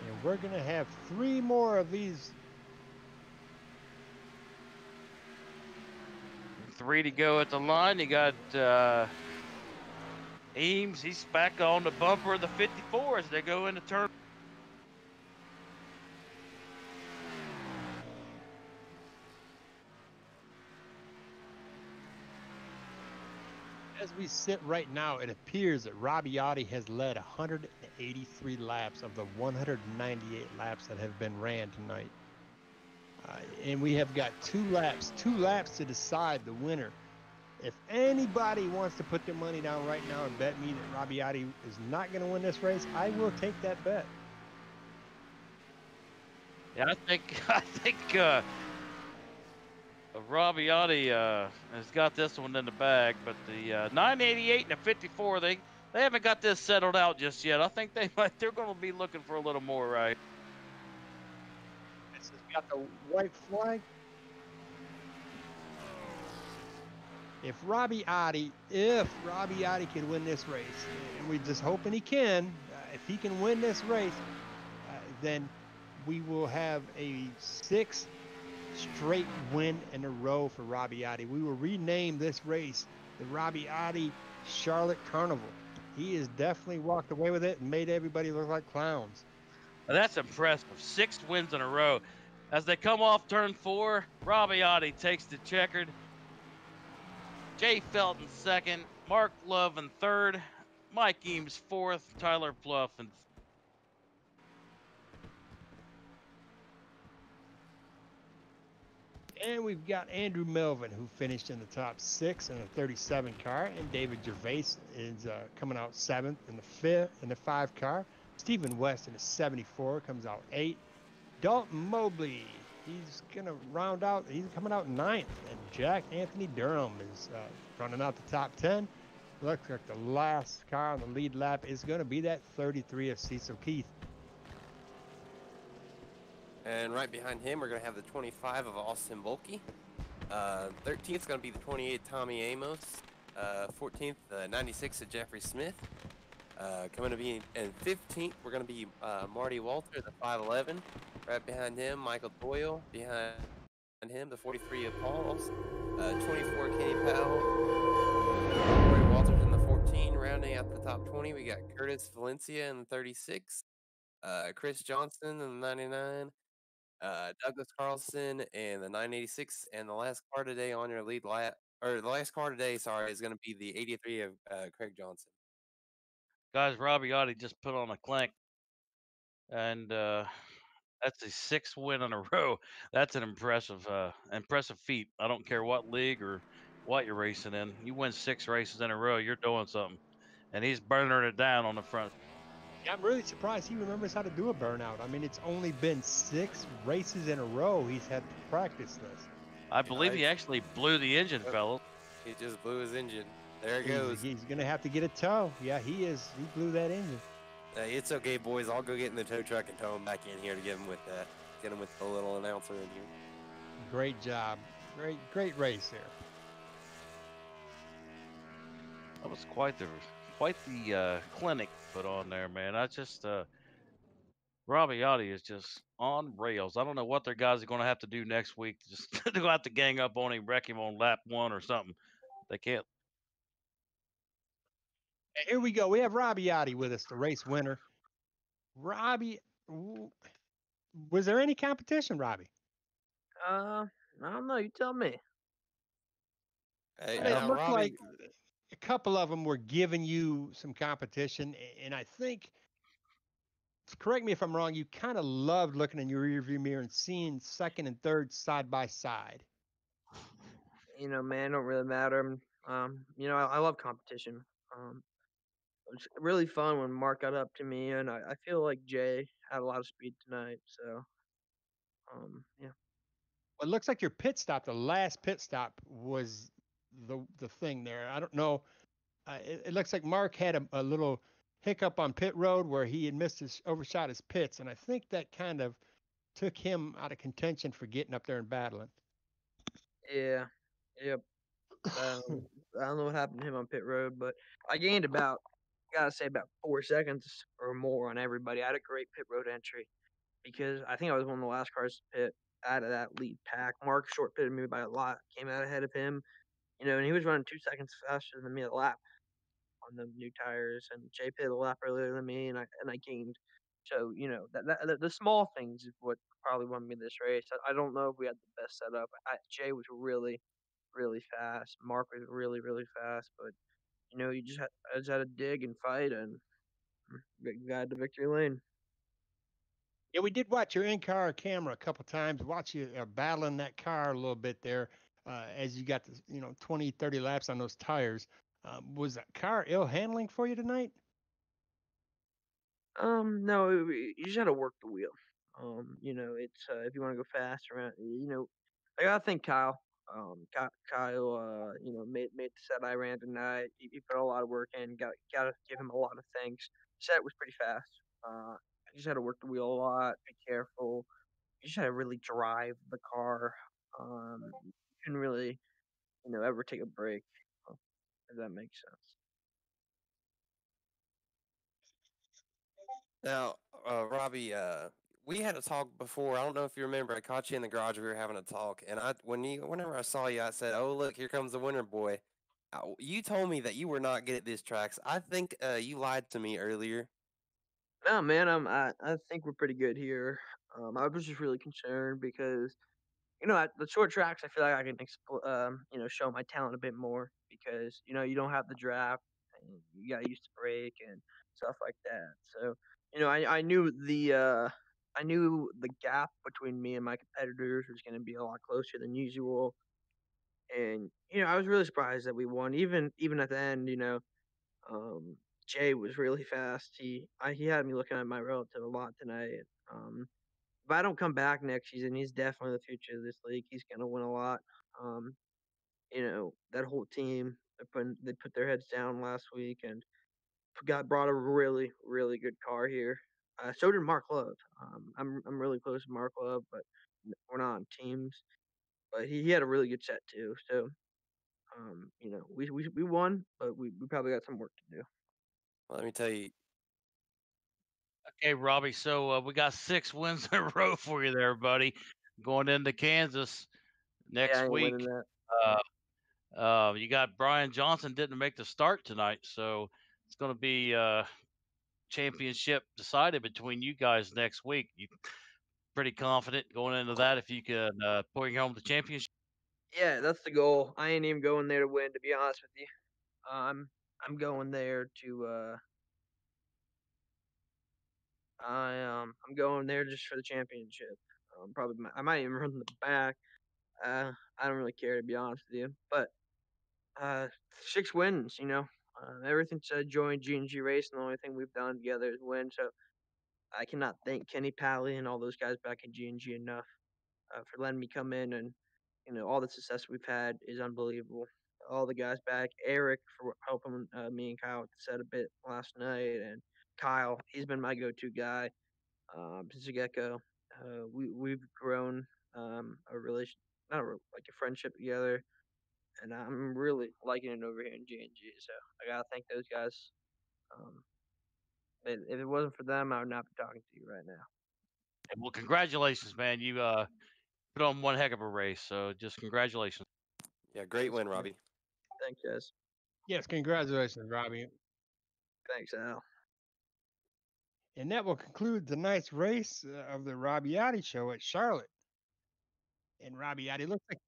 And we're going to have 3 more of these. 3 to go at the line. You got Eames. He's back on the bumper of the 54 as they go into turn. As we sit right now, it appears that Robbie Yachty has led 183 laps of the 198 laps that have been ran tonight. And we have got 2 laps to decide the winner. If anybody wants to put their money down right now and bet me that Robbie Yachty is not going to win this race, I will take that bet. Yeah, I think Robbie Yachty has got this one in the bag, but the 988 and the 54, they haven't got this settled out just yet. I think they're going to be looking for a little more, right? This has got the white flag. If Robbie Yachty can win this race, and we're just hoping he can, if he can win this race, then we will have a 6th straight win in a row for Robbie Yachty. We will rename this race the Robbie Yachty Charlotte Carnival. He has definitely walked away with it and made everybody look like clowns. Now that's impressive. 6 wins in a row. As they come off turn 4, Robbie Yachty takes the checkered. Jay Felton 2nd, Mark Love in 3rd, Mike Eames 4th, Tyler Pluff in 5th. And we've got Andrew Melvin, who finished in the top 6 in a 37 car, and David Gervais is coming out 7th in the 5 car. Stephen West in a 74 comes out 8th. Dalton Mobley, he's gonna round out. He's coming out 9th, and Jack Anthony Durham is running out the top 10. Looks like the last car on the lead lap is going to be that 33 of Cecil Keith. And right behind him, we're going to have the 25 of Austin Volke. 13th is going to be the 28 Tommy Amos. 14th, the 96 of Jeffrey Smith. Coming to be in 15th, we're going to be Marty Walter, the 511. Right behind him, Michael Doyle. Behind him, the 43 of Pauls. 24, Kenny Powell. Marty Walters in the 14. Rounding out the top 20, we got Curtis Valencia in the 36. Chris Johnson in the 99. Douglas Carlson and the 986, and the last car today on your lead lap, or the last car today, sorry, is going to be the 83 of Craig Johnson. Guys, Robbie Otti just put on a clank, and that's his 6th win in a row. That's an impressive feat. I don't care what league or what you're racing in. You win 6 races in a row, you're doing something. And he's burning it down on the front. Yeah, I'm really surprised he remembers how to do a burnout. I mean, it's only been 6 races in a row he's had to practice this. I believe he actually blew the engine, fellas. He just blew his engine. There it goes. He's going to have to get a tow. Yeah, he is. He blew that engine. It's okay, boys. I'll go get in the tow truck and tow him back in here to get him with that. Get him with the little announcer in here. Great job. Great race there. That was quite the clinic put on there, man. I just Robbie Otti is just on rails. I don't know what their guys are going to have to do next week to just to go out to gang up on him, wreck him on lap 1 or something. They can't. Here we go. We have Robbie Otti with us, the race winner. Robbie, was there any competition, Robbie? I don't know. You tell me. Hey, It now, looked Robbie, like a couple of them were giving you some competition, and I think, correct me if I'm wrong, you kind of loved looking in your rearview mirror and seeing second and third side by side. Man, it don't really matter. I love competition. It was really fun when Mark got up to me, and I feel like Jay had a lot of speed tonight. So, yeah. Well, it looks like your pit stop, the last pit stop, was the thing there. I don't know. It looks like Mark had a little hiccup on pit road where he had overshot his pits, and I think that kind of took him out of contention for getting up there and battling. Yeah. Yep. I don't know what happened to him on pit road, but I gained about, gotta say, about 4 seconds or more on everybody. I had a great pit road entry because I think I was one of the last cars to pit out of that lead pack. Mark short pitted me by a lot, came out ahead of him, and he was running 2 seconds faster than me a lap on the new tires, and Jay pitted a lap earlier than me, and I gained. So the small things is what probably won me this race. I don't know if we had the best setup. Jay was really really fast. Mark was really really fast, but I just had to dig and fight and got the victory lane. Yeah, we did watch your in-car camera a couple times, watch you battling that car a little bit there as you got the 20, 30 laps on those tires. Was that car ill handling for you tonight? No, you just got to work the wheel. It's if you want to go fast around, I gotta thank Kyle. Kyle, made the set I ran tonight. He put a lot of work in. Got to give him a lot of thanks. Set was pretty fast. I just had to work the wheel a lot, be careful. You just had to really drive the car. You couldn't really, ever take a break. uh, If that makes sense. now, Robbie, we had a talk before. I don't know if you remember. I caught you in the garage. We were having a talk, and whenever I saw you, I said, "Oh, look, here comes the winner boy." You told me that you were not good at these tracks. I think you lied to me earlier. No, man, I think we're pretty good here. I was just really concerned because at the short tracks, I feel like I can show my talent a bit more because you don't have the draft and you got to use the brake and stuff like that. So I knew the gap between me and my competitors was going to be a lot closer than usual, and I was really surprised that we won. Even at the end, um, Jay was really fast. He had me looking at my relative a lot tonight. Um, if I don't come back next season, he's definitely the future of this league. He's gonna win a lot. Um, that whole team they put their heads down last week and brought a really really good car here. So did Mark Love. I'm really close to Mark Love, but we're not on teams. But he had a really good set too. So we won, but we probably got some work to do. Well, let me tell you, Okay, Robbie. So we got 6 wins in a row for you there, buddy. Going into Kansas Yeah, I next ain't winning week. that. You got Brian Johnson didn't make the start tonight, so it's going to be championship decided between you guys next week. You pretty confident going into that if you can bring home the championship? Yeah, that's the goal. I ain't even going there to win, to be honest with you. I'm going there to I'm going there just for the championship. I might even run the back. I don't really care, to be honest with you. But uh, 6 wins, ever since I joined G&G Racing, the only thing we've done together is win. So I cannot thank Kenny Pally and all those guys back at G&G enough for letting me come in, and all the success we've had is unbelievable. All the guys back, Eric for helping me and Kyle with the set a bit last night, and Kyle, he's been my go-to guy since the get-go. We've grown a relation, not a, like a friendship together, and I'm really liking it over here in G&G. So I gotta thank those guys. Um, if it wasn't for them, I would not be talking to you right now. Well, congratulations, man. You put on one heck of a race. So just congratulations. yeah, great win, Robbie. Thanks, guys. Yes, congratulations, Robbie. Thanks, Al. And that will conclude tonight's race of the Robbiati show at Charlotte. And Robbiati looks like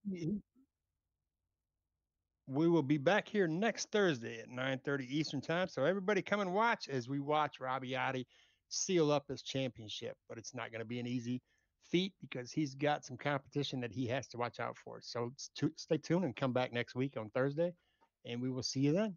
we will be back here next Thursday at 9:30 Eastern Time. So everybody come and watch as we watch Robbiati seal up his championship. But it's not going to be an easy feat because he's got some competition that he has to watch out for. So stay tuned and come back next week on Thursday, and we will see you then.